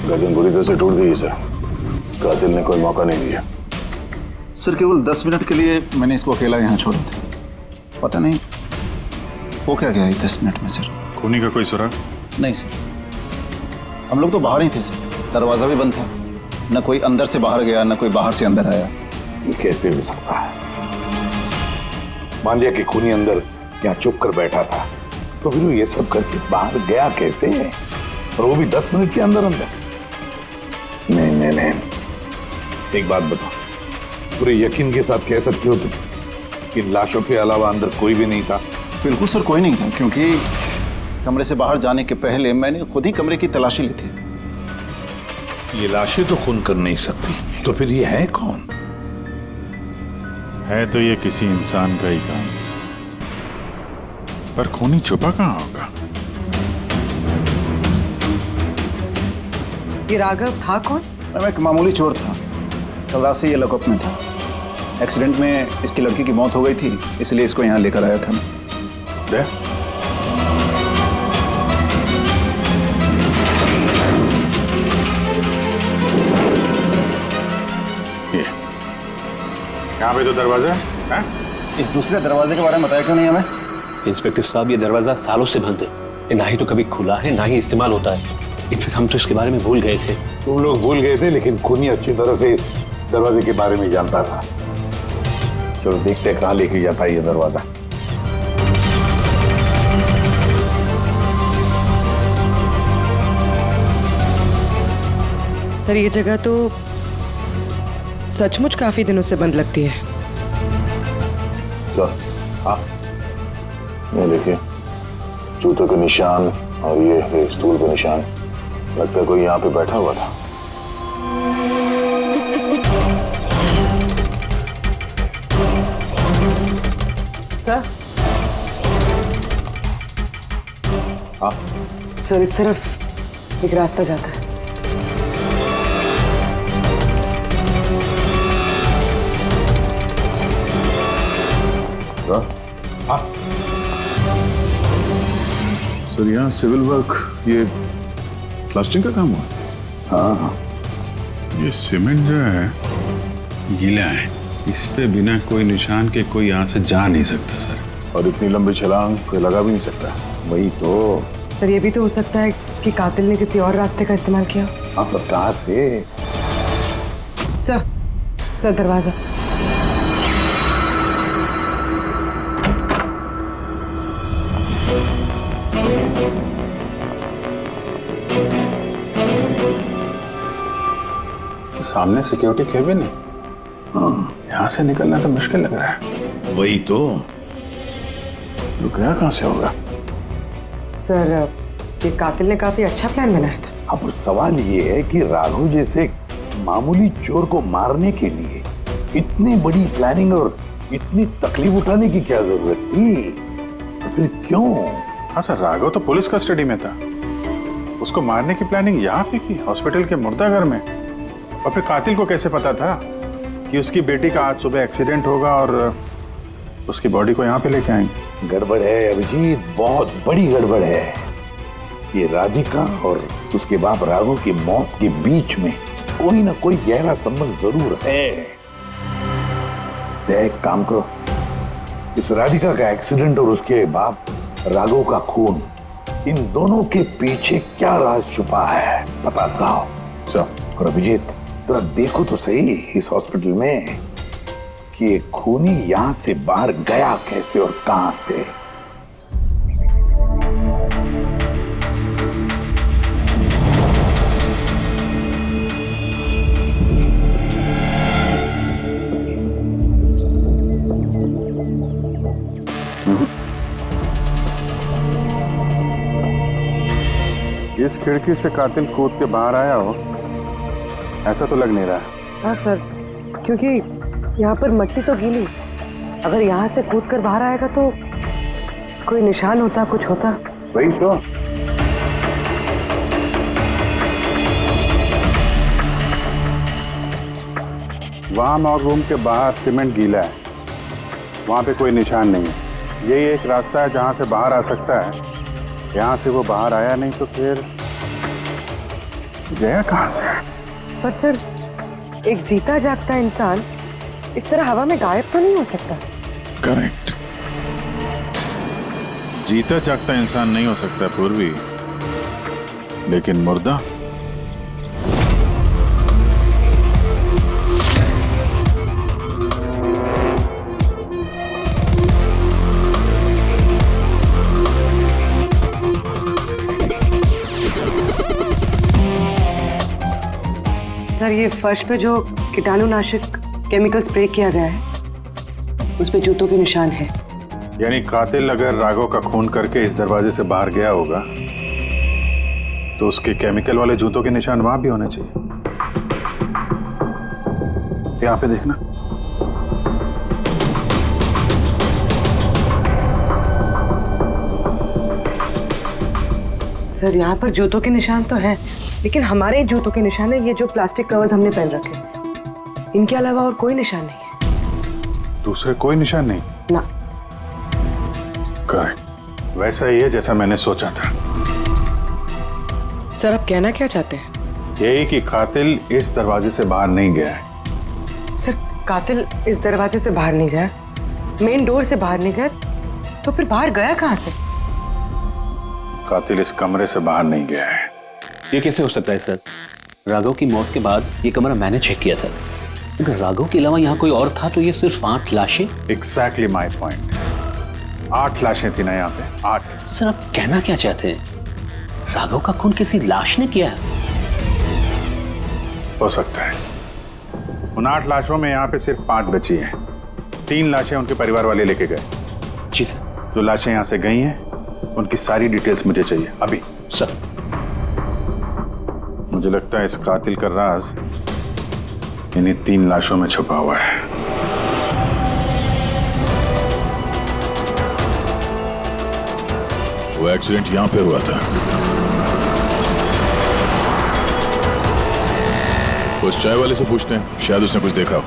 गर्दन बुरी तरह से टूट गई है सर। कातिल ने कोई मौका नहीं दिया। सर केवल 10 मिनट के लिए मैंने इसको अकेला यहाँ छोड़ा था। पता नहीं वो क्या गया इस 10 मिनट में सर। खूनी का कोई सुराग? नहीं सर, हम लोग तो बाहर ही थे सर। दरवाजा भी बंद था, न कोई अंदर से बाहर गया न कोई बाहर से अंदर आया। ये कैसे हो सकता है? मान लिया कि खूनी अंदर यहाँ चुप कर बैठा था, तो फिर वो ये सब करके बाहर गया कैसे? और वो भी 10 मिनट के अंदर अंदर। नहीं, एक बात बताओ, पूरे यकीन के साथ कह सकते हो तुम कि लाशों के अलावा अंदर कोई भी नहीं था? बिल्कुल सर, कोई नहीं था, क्योंकि कमरे से बाहर जाने के पहले मैंने खुद ही कमरे की तलाशी ली थी। ये लाशें तो खून कर नहीं सकती, तो फिर ये है कौन? है तो ये किसी इंसान का ही काम, पर खूनी छुपा कहाँ होगा? ये राघव था कौन? मैं एक मामूली चोर था, कल रात से ये लॉकअप में था। एक्सीडेंट में इसकी लड़की की मौत हो गई थी, इसलिए इसको यहाँ लेकर आया था मैं। यहाँ पे तो दरवाजा है? इस दूसरे दरवाजे के बारे में बताया क्यों नहीं हमें? इंस्पेक्टर साहब, ये दरवाजा सालों से बंद है। ये ना ही तो कभी खुला है ना ही इस्तेमाल होता है। इनफैक्ट हम तो इसके बारे में भूल गए थे। तुम लोग भूल गए थे, लेकिन खूनी अच्छी तरह से इस दरवाजे के बारे में जानता था। चलो देखते हैं कहाँ लेके जाता है ये दरवाजा। सर ये जगह तो सचमुच काफी दिनों से बंद लगती है। सर, हाँ, ये देखिए, जूतों के निशान और ये स्टूल के निशान। लगता है कोई यहाँ पे बैठा हुआ था। सर, हाँ सर इस तरफ एक रास्ता जाता है। हाँ सर, यहाँ सिविल वर्क, ये प्लास्टिक का काम हुआ? हाँ, ये सीमेंट जो है गीला है, इस पे बिना कोई निशान के कोई यहाँ से जा नहीं सकता सर। और इतनी लंबी छलांग कोई लगा भी नहीं सकता। वही तो सर, ये भी तो हो सकता है कि कातिल ने किसी और रास्ते का इस्तेमाल किया। हाँ, पर कहाँ से? सर दरवाजा। सामने सिक्योरिटी केबिन है। यहाँ से निकलना तो मुश्किल लग रहा है। वही तो। रुक गया कहाँ से होगा? सर ये कातिल ने काफी अच्छा प्लान बनाया था। अब सवाल ये है कि राघव जैसे मामूली चोर को मारने के लिए इतनी बड़ी प्लानिंग और इतनी तकलीफ उठाने की क्या जरूरत थी? तो फिर क्यों? हाँ सर, राघव तो पुलिस कस्टडी में था। उसको मारने की प्लानिंग यहाँ पे की, हॉस्पिटल के मुर्दाघर में। और फिर कातिल को कैसे पता था कि उसकी बेटी का आज सुबह एक्सीडेंट होगा और उसकी बॉडी को यहाँ पे लेके आएंगे? गड़बड़ है अभिजीत, बहुत बड़ी गड़बड़ है। ये राधिका और उसके बाप राघव की मौत के बीच में कोई ना कोई गहरा संबंध जरूर है। एक काम करो, इस राधिका का एक्सीडेंट और उसके बाप राघव का खून, इन दोनों के पीछे क्या राज छुपा है पता लगाओ। और अभिजीत, जरा देखो तो सही इस हॉस्पिटल में कि ये खूनी यहां से बाहर गया कैसे और कहां से। इस खिड़की से कातिल कूद के बाहर आया हो, ऐसा तो लग नहीं रहा। हाँ सर, क्योंकि यहाँ पर मिट्टी तो गीली, अगर यहाँ से कूद कर बाहर आएगा तो कोई निशान होता, कुछ होता। वही तो। वहां मॉक रूम के बाहर सीमेंट गीला है, वहां पे कोई निशान नहीं है। यही एक रास्ता है जहां से बाहर आ सकता है। यहाँ से वो बाहर आया नहीं तो फिर गया कहाँ से? पर सर, एक जीता जागता इंसान इस तरह हवा में गायब तो नहीं हो सकता। करेक्ट। जीता जागता इंसान नहीं हो सकता पूर्वी, लेकिन मुर्दा। सर, ये फर्श पे जो कीटाणुनाशक केमिकल स्प्रे किया गया है, उस पे जूतों के निशान है। यानी कातिल अगर राघव का खून करके इस दरवाजे से बाहर गया होगा तो उसके केमिकल वाले जूतों के निशान वहां भी होने चाहिए। यहाँ पे देखना। सर, यहाँ पर जूतों के निशान तो है, लेकिन हमारे जूतों के निशान है ये जो प्लास्टिक कवर्स हमने पहन रखे हैं। इनके अलावा और कोई निशान नहीं है। दूसरे कोई निशान नहीं ना। करेक्ट, वैसा ही है जैसा मैंने सोचा था। सर, आप कहना क्या चाहते हैं? यही कि कातिल इस दरवाजे से बाहर नहीं गया है। सर, कातिल इस दरवाजे से बाहर नहीं गया, मेन डोर से बाहर नहीं गया, तो फिर बाहर गया कहाँ से? कातिल इस कमरे से बाहर नहीं गया है। ये कैसे हो सकता है सर? राघव की मौत के बाद ये कमरा मैंने चेक किया था। अगर राघव के अलावा यहाँ कोई और था तो ये सिर्फ 8 लाशें। Exactly my point. 8 लाशें थी ना यहाँ पे, 8। सर, आप कहना क्या चाहते हैं? राघव का खून किसी लाश ने किया है? हो सकता है। उन 8 लाशों में यहाँ पे सिर्फ 5 बची हैं। 3 लाशें उनके परिवार वाले लेके गए। जी सर। जो लाशें यहाँ से गई हैं उनकी सारी डिटेल्स मुझे चाहिए अभी। सर, मुझे लगता है इस कातिल का राज इन्हीं 3 लाशों में छुपा हुआ है। वो एक्सीडेंट यहां पे हुआ था। उस चाय वाले से पूछते हैं, शायद उसने कुछ देखा हो।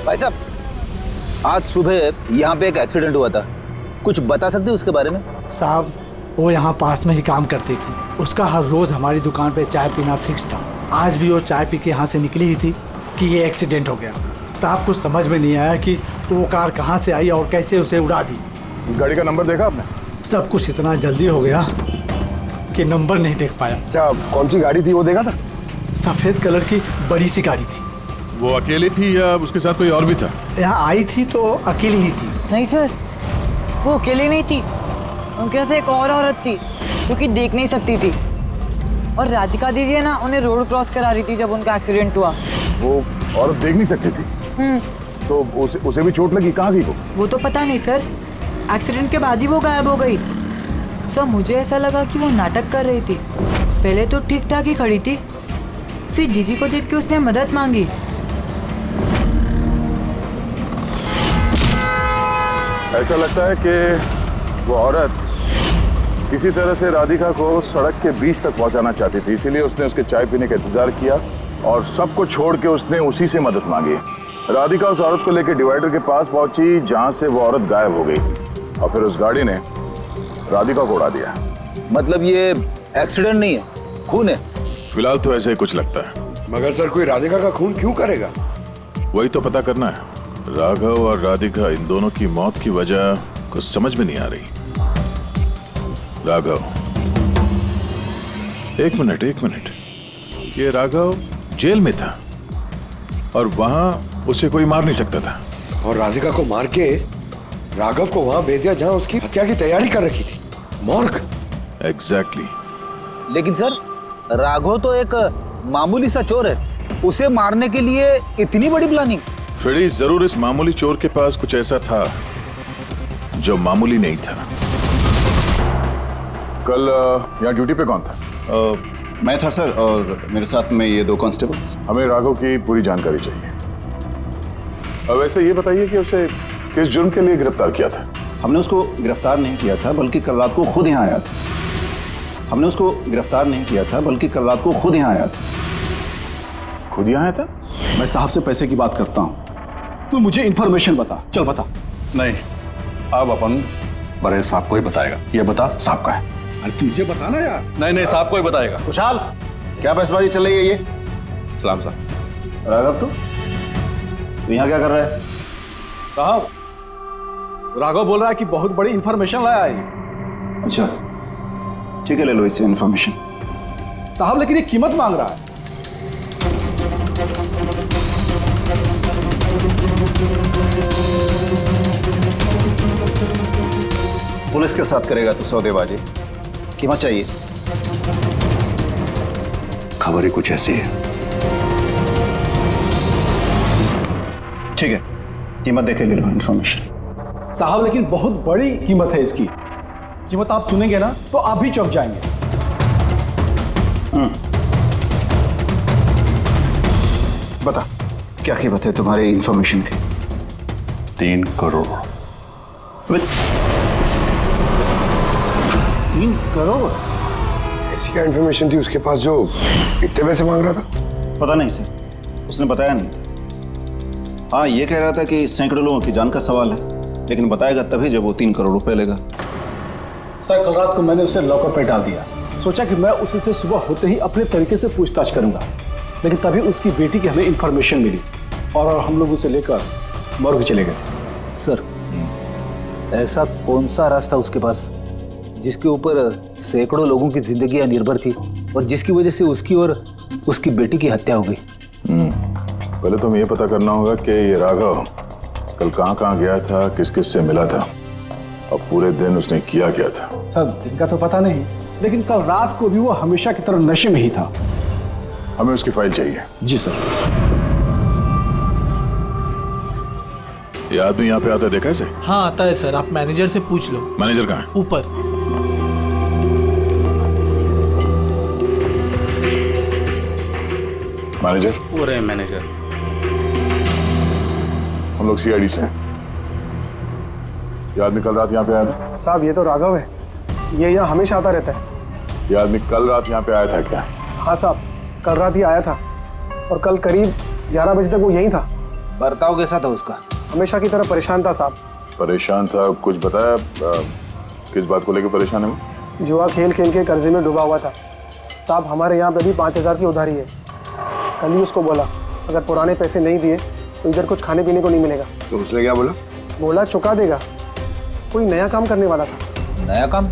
भाई साहब, आज सुबह यहाँ पे एक एक्सीडेंट हुआ था, कुछ बता सकते हो उसके बारे में? साहब, वो यहाँ पास में ही काम करती थी। उसका हर रोज हमारी दुकान पे चाय पीना फिक्स था। आज भी वो चाय पी के यहाँ से निकली ही थी कि ये एक्सीडेंट हो गया। साहब, कुछ समझ में नहीं आया कि वो कार कहाँ से आई और कैसे उसे उड़ा दी। गाड़ी का नंबर देखा आपने? सब कुछ इतना जल्दी हो गया कि नंबर नहीं देख पाया। अच्छा, कौन सी गाड़ी थी वो देखा था? सफेद कलर की बड़ी सी गाड़ी थी। वो अकेली थी या उसके साथ कोई और भी था? यहाँ आई थी तो अकेली ही थी। नहीं सर, वो अकेली नहीं थी, उनके साथ एक और औरत थी जो कि देख नहीं सकती थी। और राधिका दीदी है ना, उन्हें रोड क्रॉस करा रही थी जब उनका एक्सीडेंट हुआ। वो औरत देख नहीं सकती थी? तो उसे भी चोट लगी? कहाँ गई वो तो पता नहीं सर, एक्सीडेंट के बाद ही वो गायब हो गई। सर, मुझे ऐसा लगा कि वो नाटक कर रही थी। पहले तो ठीक ठाक ही खड़ी थी, फिर दीदी को देख के उसने मदद मांगी। ऐसा लगता है कि वो औरत किसी तरह से राधिका को सड़क के बीच तक पहुंचाना चाहती थी, इसीलिए उसने उसके चाय पीने का इंतजार किया और सबको छोड़ के उसने उसी से मदद मांगी। राधिका उस औरत को लेकर डिवाइडर के पास पहुंची जहां से वो औरत गायब हो गई और फिर उस गाड़ी ने राधिका को उड़ा दिया। मतलब ये एक्सीडेंट नहीं है, खून है? फिलहाल तो ऐसे ही कुछ लगता है। मगर सर, कोई राधिका का खून क्यों करेगा? वही तो पता करना है। राघव और राधिका, इन दोनों की मौत की वजह कुछ समझ में नहीं आ रही। राघव, एक मिनट, ये राघव जेल में था और वहां उसे कोई मार नहीं सकता था, और राधिका को मार के राघव को वहां भेज दिया जहां उसकी हत्या की तैयारी कर रखी थी, मॉर्ग। एग्जैक्टली। लेकिन सर, राघव तो एक मामूली सा चोर है, उसे मारने के लिए इतनी बड़ी प्लानिंग? फ्रेडी, जरूर इस मामूली चोर के पास कुछ ऐसा था जो मामूली नहीं था। कल यहाँ ड्यूटी पे कौन था? मैं था सर, और मेरे साथ में ये 2 कांस्टेबल्स। हमें राघव की पूरी जानकारी चाहिए। वैसे ये बताइए कि उसे किस जुर्म के लिए गिरफ्तार किया था? हमने उसको गिरफ्तार नहीं किया था, बल्कि कल रात को खुद यहाँ आया था। हमने उसको गिरफ्तार नहीं किया था, बल्कि कल रात को खुद यहाँ आया था। खुद यहाँ आया था? मैं साहब से पैसे की बात करता हूँ, तू मुझे इंफॉर्मेशन बता। चल बता। नहीं, अब अपन बड़े साहब को ही बताएगा। ये बता साहब का है। अरे तुझे बताना यार। नहीं, साहब को ही बताएगा। खुशहाल, क्या बहसबाजी चल रही है ये? सलाम साहब। राघव तू यहाँ क्या कर रहा है? साहब, राघव बोल रहा है कि बहुत बड़ी इंफॉर्मेशन लाया है। अच्छा ठीक है, ले लो इससे इंफॉर्मेशन। साहब लेकिन ये कीमत मांग रहा है। पुलिस के साथ करेगा तू सौदेबाजी? कीमत चाहिए? खबर ही कुछ ऐसी है। ठीक है, कीमत देखे ले लो इंफॉर्मेशन। साहब लेकिन बहुत बड़ी कीमत है इसकी। कीमत आप सुनेंगे ना तो आप भी चौंक जाएंगे। बता, क्या कीमत है तुम्हारी इंफॉर्मेशन की? 3 करोड़। 3 करोड़? ऐसी क्या इंफॉर्मेशन थी उसके पास जो इतने पैसे मांग रहा था? पता नहीं सर, उसने बताया नहीं। हाँ, ये कह रहा था कि सैकड़ों लोगों की जान का सवाल है, लेकिन बताएगा तभी जब वो 3 करोड़ रुपए लेगा। सर कल रात को मैंने उसे लॉकर पे डाल दिया। सोचा कि मैं उसी से सुबह होते ही अपने तरीके से पूछताछ करूंगा, लेकिन तभी उसकी बेटी की हमें इंफॉर्मेशन मिली और हम लोग उसे लेकर मॉर्ग चले गए। सर, ऐसा कौन सा रास्ता उसके पास जिसके ऊपर सैकड़ों लोगों की जिंदगियां निर्भर थी और जिसकी वजह से उसकी और उसकी बेटी की हत्या हो गई? पहले तुम्हें ये पता करना होगा कि ये राघव कल कहाँ गया था, किस किस से मिला था और पूरे दिन उसने किया क्या था। सर दिन का तो पता नहीं, लेकिन कल रात को भी वो हमेशा की तरह नशे में ही था। हमें उसकी फाइल चाहिए। जी सर। ये आदमी यहाँ पे आता है, देखा है इसे? हाँ आता है सर, आप मैनेजर से पूछ लो। मैनेजर कहाँ है? ऊपर। मैनेजर? वो रहे मैनेजर। हम लोग सीआईडी से हैं। ये आदमी कल रात यहाँ पे आया था? साहब ये तो राघव है, ये यहाँ हमेशा आता रहता है। ये आदमी कल रात यहाँ पे आया था क्या? हाँ साहब, कल रात ही आया था और कल करीब 11 बजे तक वो यहीं था। बर्ताव कैसा था उसका? हमेशा की तरह परेशान था साहब। परेशान था? कुछ बताया किस बात को लेकर परेशान है वो? जुआ खेल खेल के कर्जे में डूबा हुआ था साहब। हमारे यहाँ पे भी 5000 की उधारी है। कल ही उसको बोला अगर पुराने पैसे नहीं दिए तो इधर कुछ खाने पीने को नहीं मिलेगा। तो उसने क्या बोला? बोला चुका देगा। कोई नया काम करने वाला था। नया काम?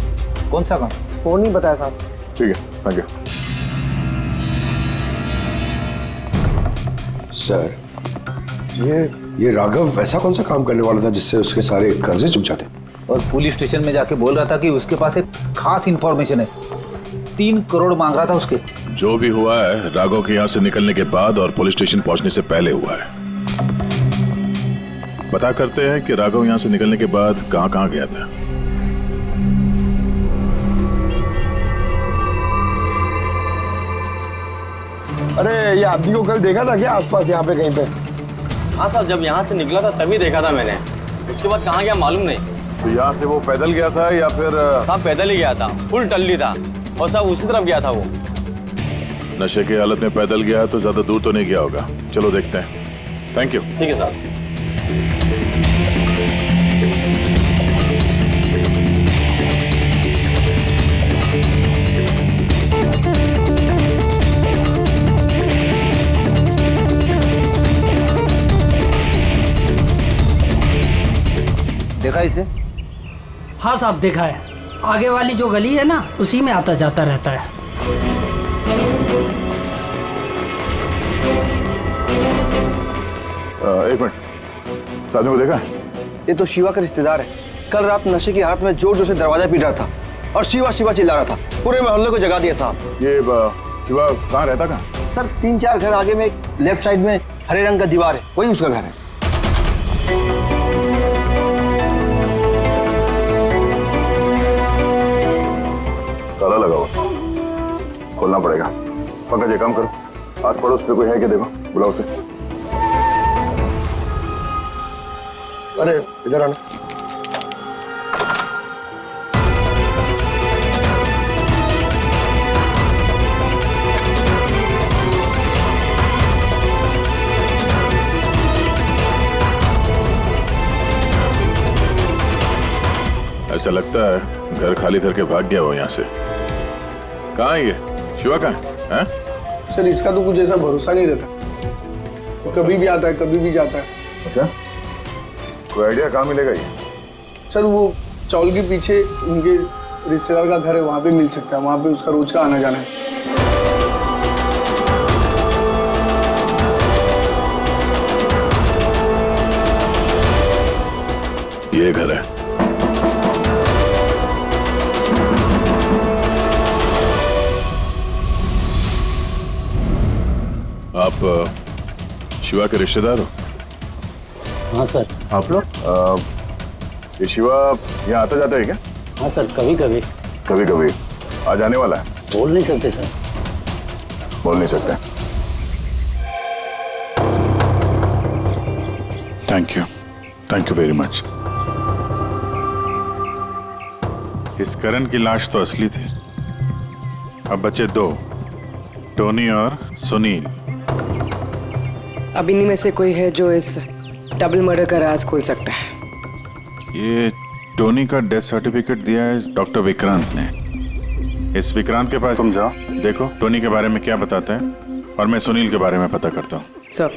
कौन सा काम? वो नहीं बताया साहब। ठीक है, थैंक यू। सर, ये राघव ऐसा कौन सा काम करने वाला था जिससे उसके सारे कर्जे चुक जाते? और पुलिस स्टेशन में जाके बोल रहा था कि उसके पास एक खास इंफॉर्मेशन है। 3 करोड़ मांग रहा था उसके। जो भी हुआ है राघव के यहाँ से निकलने के बाद और पुलिस स्टेशन पहुंचने से पहले हुआ है। पता करते हैं कि राघव यहाँ से निकलने के बाद कहाँ गया था। अरे ये आदमी को कल देखा था क्या आसपास यहाँ पे कहीं पे? हाँ साहब, जब यहाँ से निकला था तभी देखा था मैंने। उसके बाद कहाँ गया मालूम नहीं। तो यहाँ से वो पैदल गया था या फिर? साहब पैदल ही गया था, फुल टल्ली था और साहब उसी तरफ गया था वो। नशे की हालत में पैदल गया तो ज्यादा दूर तो नहीं गया होगा। चलो देखते हैं। Thank you. ठीक है साहब। देखा इसे? हाँ साहब देखा है। आगे वाली जो गली है ना उसी में आता जाता रहता है। एक मिनट, साथियों को देखा? ये तो शिवा का रिश्तेदार है। कल रात नशे की हालत में जोर जोर से दरवाजा पीट रहा था और शिवा शिवा चिल्ला रहा था। पूरे मोहल्ले को जगा दिया साहब। ये शिवा कहाँ रहता? कहाँ सर? 3-4 घर आगे में लेफ्ट साइड में हरे रंग का दीवार है, वही उसका घर है। पंकज एक काम करो, आस पड़ोस पे कोई है क्या देखो, बुलाओ उसे। अरे इधर आना। ऐसा लगता है घर खाली करके भाग गया वो यहाँ से। कहाँ है ये शिवा, कहाँ है? सर इसका तो कुछ ऐसा भरोसा नहीं रहता, कभी भी आता है कभी भी जाता है। अच्छा, कोई आइडिया कहाँ मिलेगा ये? सर वो चौल के पीछे उनके रिश्तेदार का घर है, वहाँ पे मिल सकता है, वहाँ पे उसका रोज का आना जाना है। ये घर है। आप शिवा के रिश्तेदार हो? हाँ सर। आप लोग? ये शिवा यहाँ आता जाता है क्या? हाँ सर, कभी कभी। कभी कभी आ जाने वाला है? बोल नहीं सकते सर। बोल नहीं सकते। Thank you very much. इस करण की लाश तो असली थी। अब बचे दो, टोनी और सुनील। अब इन्हीं में से कोई है जो इस डबल मर्डर का राज खोल सकता है। ये टोनी का डेथ सर्टिफिकेट दिया है डॉक्टर विक्रांत ने। इस विक्रांत के पास तुम जाओ, देखो टोनी के बारे में क्या बताते हैं, और मैं सुनील के बारे में पता करता हूँ। सर।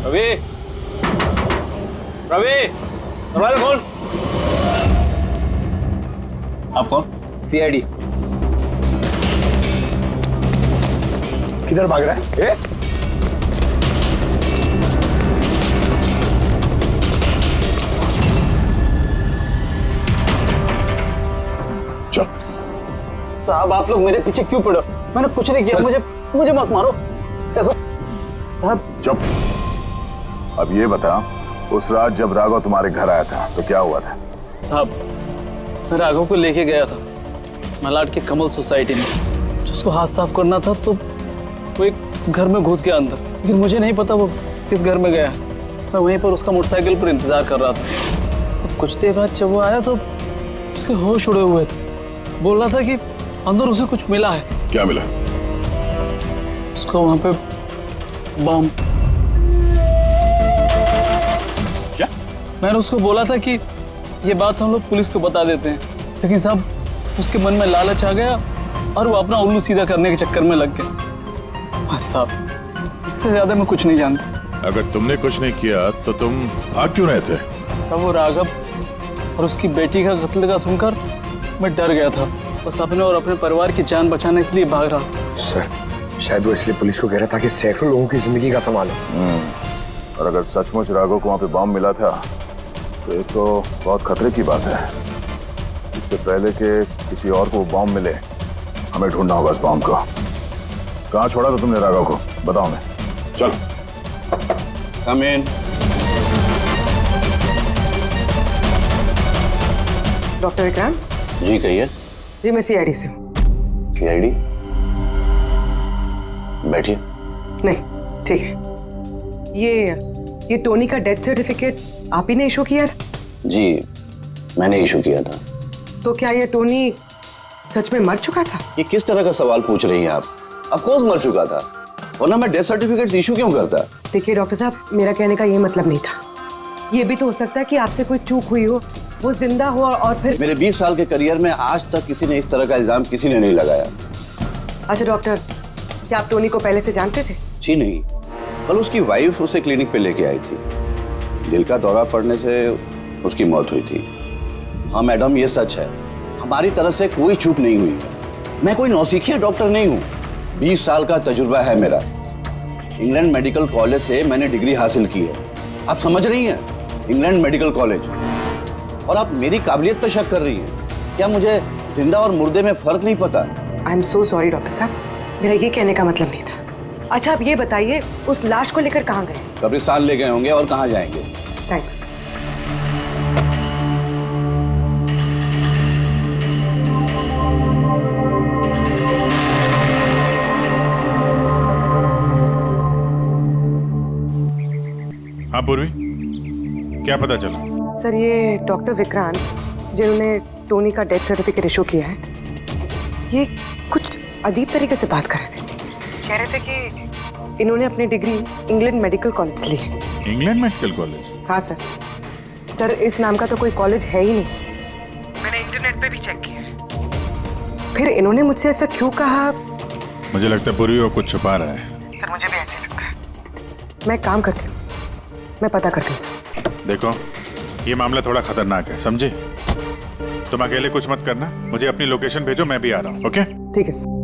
रवि, रवि, दरवाजा खोल। आप कौन? सीआईडी। किधर भाग रहा है? साहब आप लोग मेरे पीछे क्यों पड़े? मैंने कुछ नहीं किया, मुझे मत मारो। देखो चुप। अब ये बता, उस रात जब राघव तुम्हारे घर आया था तो क्या हुआ था? साहब मैं राघव को लेके गया था मलाड के कमल सोसाइटी में, जिसको हाथ साफ करना था, तो वो एक घर में घुस गया अंदर, लेकिन मुझे नहीं पता वो किस घर में गया। मैं वहीं पर उसका मोटरसाइकिल पर इंतजार कर रहा था। अब कुछ देर बाद जब वो आया तो उसके होश उड़े हुए थे। बोल रहा था कि अंदर उसे कुछ मिला है। क्या मिला? उसको वहां पे बम। क्या? मैंने उसको बोला था कि ये बात हम लोग पुलिस को बता देते हैं, लेकिन साहब उसके मन में लालच आ गया और वो अपना उल्लू सीधा करने के चक्कर में लग गया। बस साहब, इससे ज्यादा मैं कुछ नहीं जानता। अगर तुमने कुछ नहीं किया तो तुम भाग क्यों रहे थे? सब वो राघव और उसकी बेटी का कत्ल का सुनकर मैं डर गया था। बस अपने और अपने परिवार की जान बचाने के लिए भाग रहा था। सर शायद वो इसलिए पुलिस को कह रहा था कि सैकड़ों लोगों की जिंदगी का सवाल है। और अगर सचमुच राघव को वहां पे बम मिला था तो ये तो बहुत खतरे की बात है। इससे पहले कि किसी और को बम मिले, हमें ढूंढना होगा इस बम को। कहाँ छोड़ा था तुमने राघव को? बताओ। मैं चल। कम इन। डॉक्टर विक्रांत जी कहिए। जी मैं सीआईडी से हूँ। सीआईडी? बैठिए। नहीं ठीक है। ये टोनी का डेथ सर्टिफिकेट आप ही ने इशू किया था? जी मैंने इशू किया था। तो क्या ये टोनी सच में मर चुका था? ये किस तरह का सवाल पूछ रही हैं आप? ऑफ कोर्स मर चुका था, वरना मैं डेथ सर्टिफिकेट इशू क्यों करता? देखिए डॉक्टर साहब, मेरा कहने का ये मतलब नहीं था। ये भी तो हो सकता है कि आपसे कोई चूक हुई हो, वो जिंदा हो और फिर। मेरे 20 साल के करियर में आज तक किसी ने इस तरह का इल्जाम किसी ने नहीं लगाया। अच्छा डॉक्टर, क्या आप टोनी को पहले से जानते थे? जी नहीं, कल उसकी वाइफ उसे क्लिनिक पे लेके आई थी। दिल का दौरा पड़ने से उसकी मौत हुई थी। हाँ मैडम, ये सच है, हमारी तरफ से कोई चूक नहीं हुई है। मैं कोई नौसिखिया डॉक्टर नहीं हूँ, 20 साल का तजुर्बा है मेरा। इंग्लैंड मेडिकल कॉलेज से मैंने डिग्री हासिल की है। आप समझ रही हैं? England medical college. और आप मेरी काबिलियत पर शक कर रही हैं। क्या मुझे जिंदा और मुर्दे में फर्क नहीं पता? I am so sorry doctor साहब, मेरा ये कहने का मतलब नहीं था। अच्छा आप ये बताइए, उस लाश को लेकर कहाँ गए? कब्रिस्तान ले गए होंगे, और कहाँ जाएंगे? थैंक्स। हाँ पूर्वी, क्या पता चला? सर ये डॉक्टर विक्रांत जिन्होंने टोनी का डेथ सर्टिफिकेट इशू किया है, ये कुछ अजीब तरीके से बात कर रहे थे। कह रहे थे कि इन्होंने अपनी डिग्री इंग्लैंड मेडिकल कॉलेज से ली है। England medical college? हाँ सर। सर इस नाम का तो कोई कॉलेज है ही नहीं। मैंने इंटरनेट पे भी चेक किया है। फिर इन्होंने मुझसे ऐसा क्यों कहा? मुझे लगता है पूर्वी वो कुछ छुपा रहा है। सर मुझे भी ऐसे लगता है। मैं काम करती हूँ, मैं पता करती हूँ सर। देखो ये मामला थोड़ा खतरनाक है, समझे? तुम अकेले कुछ मत करना, मुझे अपनी लोकेशन भेजो, मैं भी आ रहा हूँ। ओके ठीक है सर।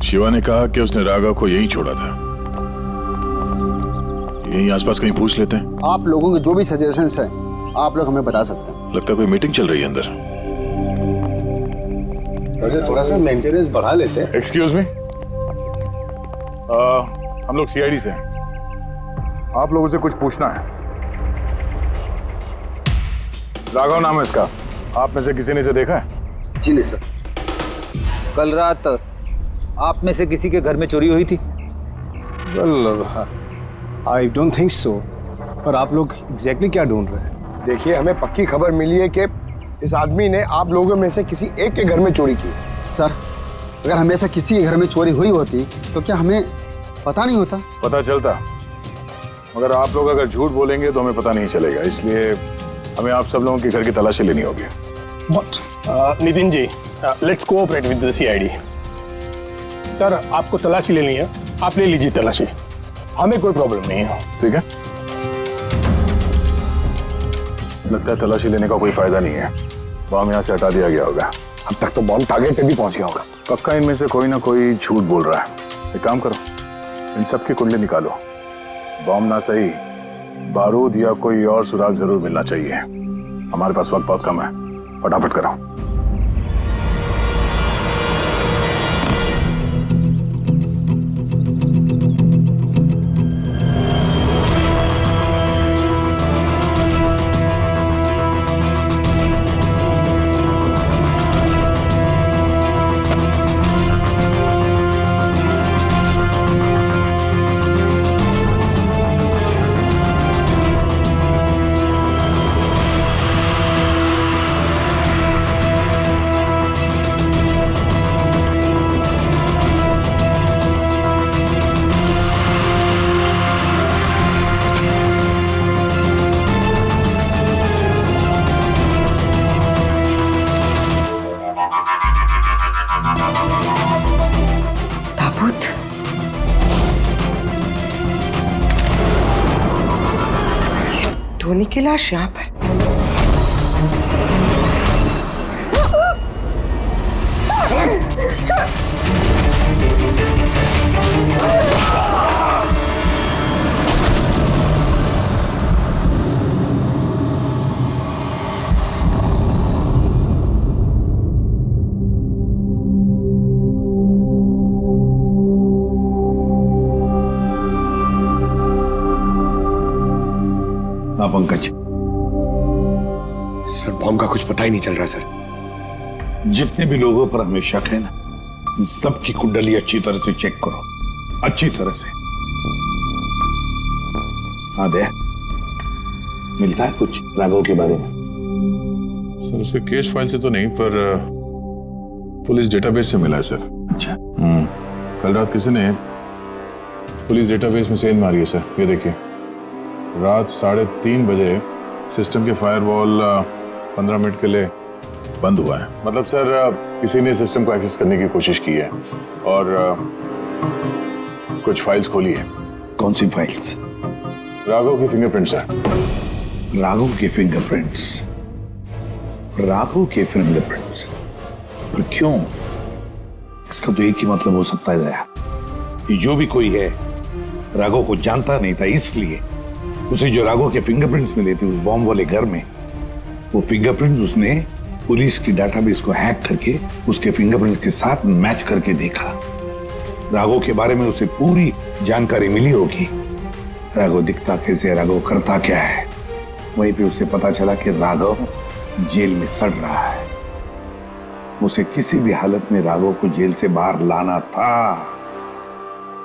शिवा ने कहा कि उसने राघव को यहीं छोड़ा था। यहीं आसपास कहीं पूछ लेते हैं। आप लोगों के जो भी सजेशंस हैं आप लोग हमें बता सकते हैं। लगता है कोई मीटिंग चल रही है अंदर। थोड़ा सा मेंटेनेंस बढ़ा लेते हैं। एक्सक्यूज मी, हम लोग सीआईडी से हैं। आप लोगों से कुछ पूछना है। राघव नाम है इसका, आप में से किसी ने इसे देखा है? जी नहीं सर। कल रात आप में से किसी के घर में चोरी हुई थी? I don't think so. पर आप लोग एग्जैक्टली क्या ढूंढ रहे हैं? देखिए हमें पक्की खबर मिली है कि इस आदमी ने आप लोगों में से किसी एक के घर में चोरी की। सर अगर हमेशा किसी के घर में चोरी हुई होती तो क्या हमें पता नहीं होता? पता चलता, मगर आप लोग अगर झूठ बोलेंगे तो हमें पता नहीं चलेगा, इसलिए हमें आप सब लोगों के घर की तलाशी लेनी होगी। Nitin ji, let's cooperate with the CID. Sir आपको तलाशी लेनी है, आप ले लीजिए तलाशी, हमें कोई प्रॉब्लम नहीं है। ठीक है, लगता है तलाशी लेने का कोई फायदा नहीं है। बॉम्ब यहाँ से हटा दिया गया होगा। अब तक तो बॉम्ब टारगेट पे भी पहुंच गया होगा। पक्का इनमें से कोई ना कोई झूठ बोल रहा है। एक काम करो, इन सब की कुंडली निकालो। बॉम्ब ना सही, बारूद या कोई और सुराग जरूर मिलना चाहिए। हमारे पास वक्त बहुत कम है, फटाफट करो। टोनी की लाश यहाँ पर। पंकज, सर बॉम्ब का कुछ पता ही नहीं चल रहा सर। जितने भी लोगों पर हमें शक है ना, इन सबकी कुंडली अच्छी तरह से चेक करो, अच्छी तरह से। हाँ दे, मिलता है कुछ राघव के बारे में? सर उसके केस फाइल से तो नहीं, पर पुलिस डेटाबेस से मिला है सर। अच्छा। कल रात किसी ने पुलिस डेटाबेस में सेंध मारी है सर। ये देखिए, रात 3:30 बजे सिस्टम के फायरवॉल 15 मिनट के लिए बंद हुआ है। मतलब सर किसी ने सिस्टम को एक्सेस करने की कोशिश की है और कुछ फाइल्स खोली है। कौन सी फाइल्स? राघव के फिंगरप्रिंट्स है। राघव के फिंगरप्रिंट्स? राघव के फिंगरप्रिंट्स? पर क्यों? इसका तो एक ही मतलब हो सकता है दया, कि जो भी कोई है राघव को जानता नहीं था, इसलिए उसे जो राघव के फिंगरप्रिंट्स मिले थे उस बॉम्ब वाले घर में, वो फिंगरप्रिंट्स उसने पुलिस की डाटाबेस को हैक करके उसके फिंगरप्रिंट के साथ मैच करके देखा। राघव के बारे में उसे पूरी जानकारी मिली होगी। राघव दिखता कैसे, राघव करता क्या है। वहीं पे उसे पता चला कि राघव जेल में सड़ रहा है। उसे किसी भी हालत में राघव को जेल से बाहर लाना था,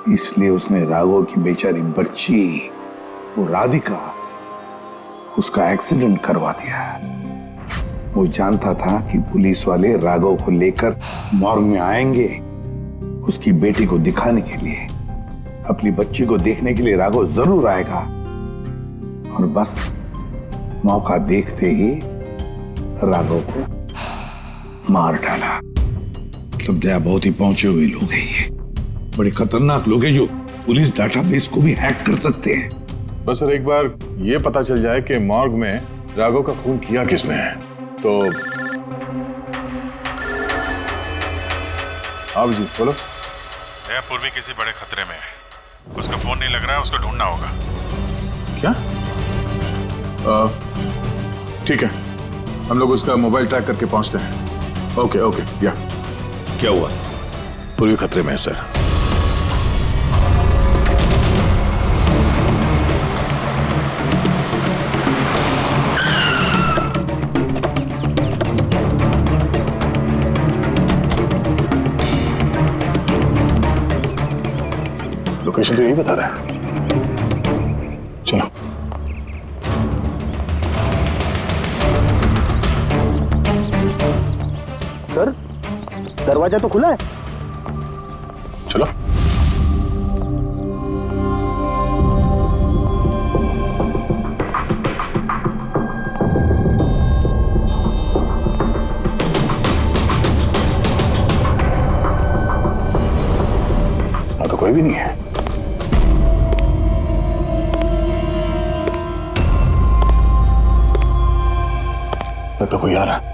इसलिए उसने राघव की बेचारी बच्ची, वो राधिका, उसका एक्सीडेंट करवा दिया। वो जानता था कि पुलिस वाले राघव को लेकर मॉर्ग में आएंगे, उसकी बेटी को दिखाने के लिए, अपनी बच्ची को देखने के लिए राघव जरूर आएगा। और बस मौका देखते ही राघव को मार डाला। मतलब दया बहुत ही पहुंचे हुए लोग हैं, ये बड़े खतरनाक लोग हैं जो पुलिस डाटाबेस को भी हैक कर सकते हैं। बस सर एक बार ये पता चल जाए कि मॉर्ग में राघव का खून किया किसने है तो। आप जी बोलो। पूर्वी किसी बड़े खतरे में है, उसका फोन नहीं लग रहा है, उसको ढूंढना होगा। क्या? ठीक है, हम लोग उसका मोबाइल ट्रैक करके पहुंचते हैं। Okay okay. या क्या हुआ? पूर्वी खतरे में है सर। लोकेशन तो यही बता रहा है। चलो। सर दरवाजा तो खुला है। चलो। तो कोई भी नहीं है। तो कोई आ रहा है।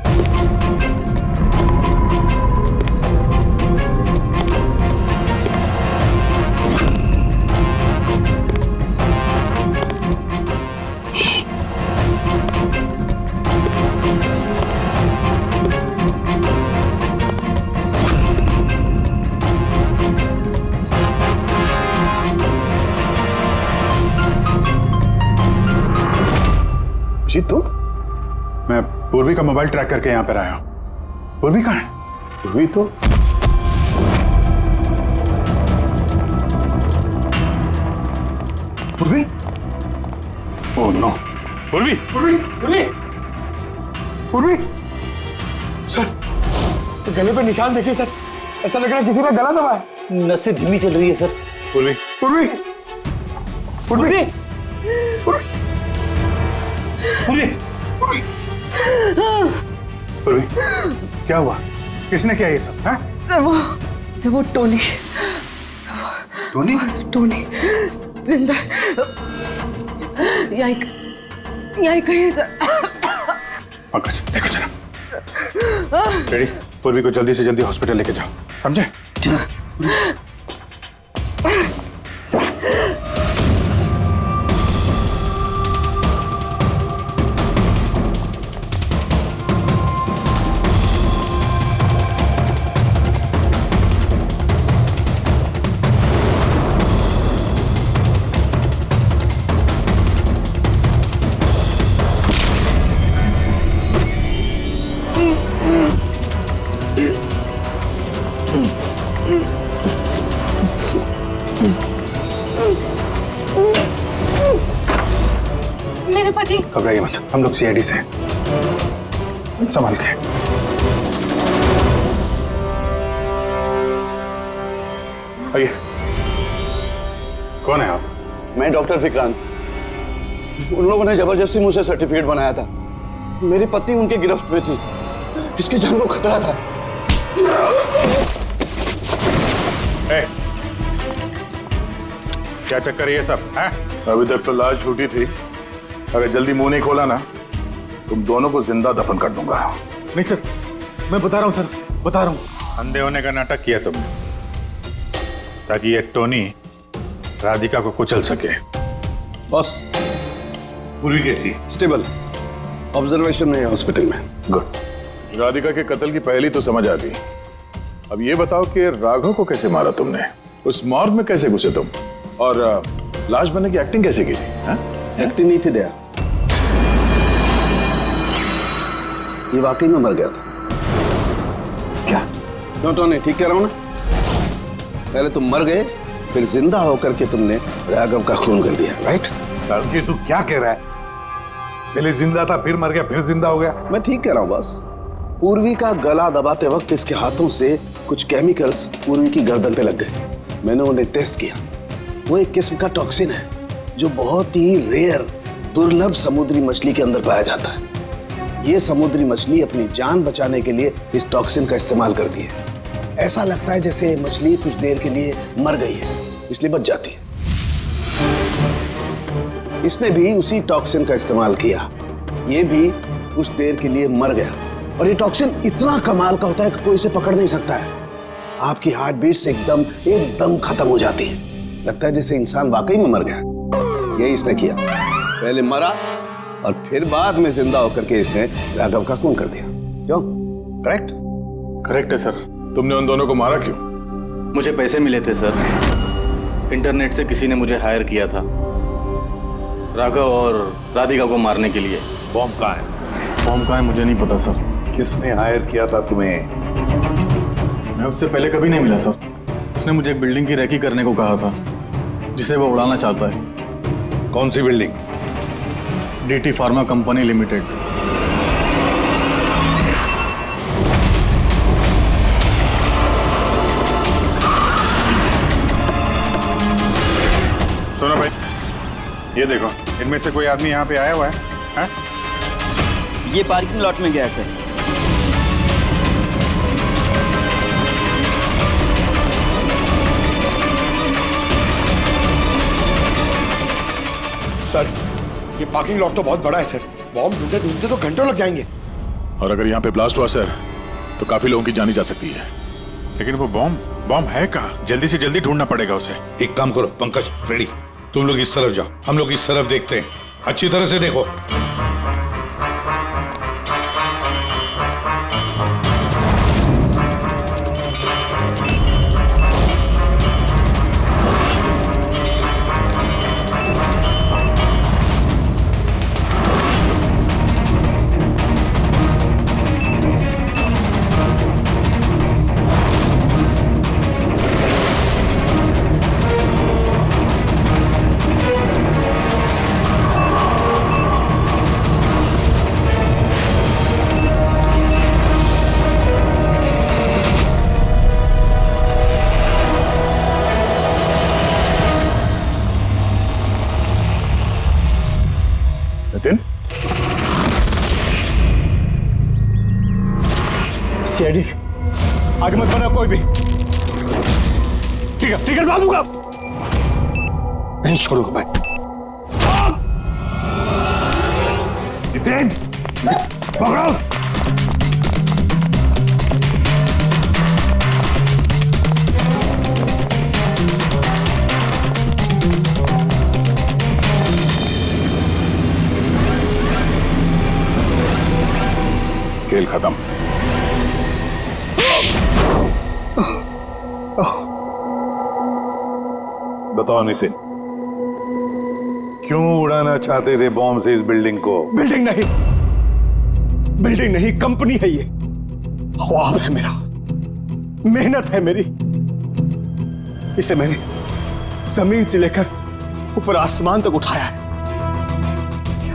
तो मैं पूर्वी का मोबाइल ट्रैक करके यहां पर आया हूं। पूर्वी कहां है? पूर्वी तो पूर्वी? Oh no. पूर्वी पूर्वी पूर्वी पूर्वी सर, तो गले पे निशान देखिए सर, ऐसा लग रहा है किसी का गला दबा है। नसें धीमी चल रही है सर। पूर्वी पूर्वी पूर्वी पूर्वी पूर्वी पूर्वी क्या हुआ? किसने किया ये सब? हैं? सर वो टोनी। टोनी? टोनी जिंदा यही कहीं है सर। पंकज देखो जरा। रेडी? पूर्वी को जल्दी से जल्दी हॉस्पिटल लेके जाओ, समझे? मेरे पति। घबराइए मत, हम लोग सीआईडी से हैं। संभाल के। आइए। कौन है आप? मैं डॉक्टर विक्रांत। उन लोगों ने जबरदस्ती मुझसे सर्टिफिकेट बनाया था। मेरी पत्नी उनकी गिरफ्त में थी, इसकी जान को खतरा था। क्या चक्कर है ये सब? है? अभी तक तो लाश झूठी थी, अगर जल्दी मुंह नहीं खोला ना तुम दोनों को जिंदा दफन कर दूंगा। नहीं सर, मैं बता रहा हूं सर, बता रहा हूं। अंधे होने का नाटक किया तुमने ताकि ये टोनी राधिका को कुचल सके। बॉस, पूरी कैसी? स्टेबल, ऑब्जर्वेशन में हॉस्पिटल में। गुड। राधिका के कत्ल की पहली तो समझ आ गई। अब ये बताओ कि राघव को कैसे मारा तुमने, उस मॉर्ग में कैसे घुसे तुम, और लाश बनने की एक्टिंग कैसे की थी? एक्टिंग नहीं थी दया, ये वाकई में मर गया था। क्या? नहीं, ठीक कह रहा हूं ना? पहले तुम मर गए, फिर जिंदा होकर के तुमने राघव का खून कर दिया, राइट? ये तू क्या कह रहा है? पहले जिंदा था, फिर मर गया, फिर जिंदा हो गया? मैं ठीक कह रहा हूं बॉस। पूर्वी का गला दबाते वक्त इसके हाथों से कुछ केमिकल्स पूर्वी की गर्दन पे लग गए। मैंने उन्हें टेस्ट किया। वो एक किस्म का टॉक्सिन है जो बहुत ही रेयर, दुर्लभ समुद्री मछली के अंदर पाया जाता है। ये समुद्री मछली अपनी जान बचाने के लिए इस टॉक्सिन का इस्तेमाल करती है। ऐसा लगता है जैसे मछली कुछ देर के लिए मर गई है, इसलिए बच जाती है। इसने भी उसी टॉक्सिन का इस्तेमाल किया। ये भी कुछ देर के लिए मर गया। और ये टॉक्सिन इतना कमाल का होता है कि कोई इसे पकड़ नहीं सकता है। आपकी हार्ट बीट से एकदम खत्म हो जाती है। लगता है जैसे इंसान वाकई में मर गया। यही इसने किया, पहले मरा और फिर बाद में जिंदा होकर के इसने राघव का खून कर दिया। क्यों? करेक्ट? करेक्ट है सर। तुमने उन दोनों को मारा क्यों? मुझे पैसे मिले थे सर। इंटरनेट से किसी ने मुझे हायर किया था राघव और राधिका को मारने के लिए। बॉम्ब कहाँ है? बॉम्ब कहाँ है मुझे नहीं पता सर। किसने हायर किया था तुम्हें? मैं उससे पहले कभी नहीं मिला सर। उसने मुझे एक बिल्डिंग की रेकी करने को कहा था जिसे वो उड़ाना चाहता है। कौन सी building? DT pharma company limited. सुनो भाई, ये देखो, इनमें से कोई आदमी यहाँ पे आया हुआ है? ये पार्किंग लॉट में गया है सर। सर, ये पार्किंग लॉट तो बहुत बड़ा है सर। बॉम्ब ढूंढते ढूंढते तो घंटों लग जाएंगे। और अगर यहाँ पे ब्लास्ट हुआ सर, तो काफी लोगों की जानी जा सकती है। लेकिन वो बॉम्ब है कहाँ? जल्दी से जल्दी ढूंढना पड़ेगा उसे। एक काम करो पंकज, फ्रेडी, तुम लोग इस तरफ जाओ, हम लोग इस तरफ देखते हैं। अच्छी तरह से देखो। नितिन, सीआईडी आगे मत बढ़ना कोई भी। ठीक है ला दूंगा, नहीं छोड़ूंगा मैं। नितिन, पकड़ो। खेल खत्म। बताओ नितिन, क्यों उड़ाना चाहते थे बॉम्ब से इस बिल्डिंग को? बिल्डिंग नहीं, कंपनी है ये। ख्वाब है मेरा, मेहनत है मेरी। इसे मैंने जमीन से लेकर ऊपर आसमान तक उठाया है।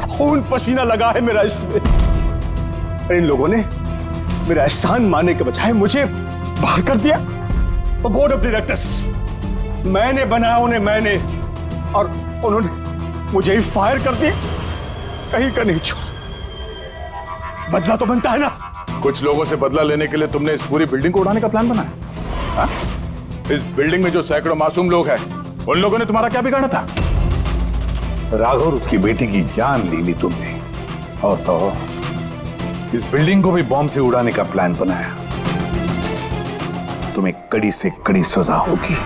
खून पसीना लगा है मेरा इसमें। इन लोगों ने मेरा एहसान मानने के बजाय मुझे बाहर कर दिया। बोर्ड ऑफ डायरेक्टर्स मैंने बनाया उन्हें, मैंने, और उन्होंने मुझे ही फायर कर दिया। कहीं का नहीं छोड़ा। बदला तो बनता है ना। कुछ लोगों से बदला लेने के लिए तुमने इस पूरी बिल्डिंग को उड़ाने का प्लान बनाया? हाँ? इस बिल्डिंग में जो सैकड़ों मासूम लोग हैं, उन लोगों ने तुम्हारा क्या बिगाड़ा था? राघव और उसकी बेटी की जान ले ली तुमने, और तो इस बिल्डिंग को भी बॉम्ब से उड़ाने का प्लान बनाया। तुम्हें कड़ी से कड़ी सजा होगी।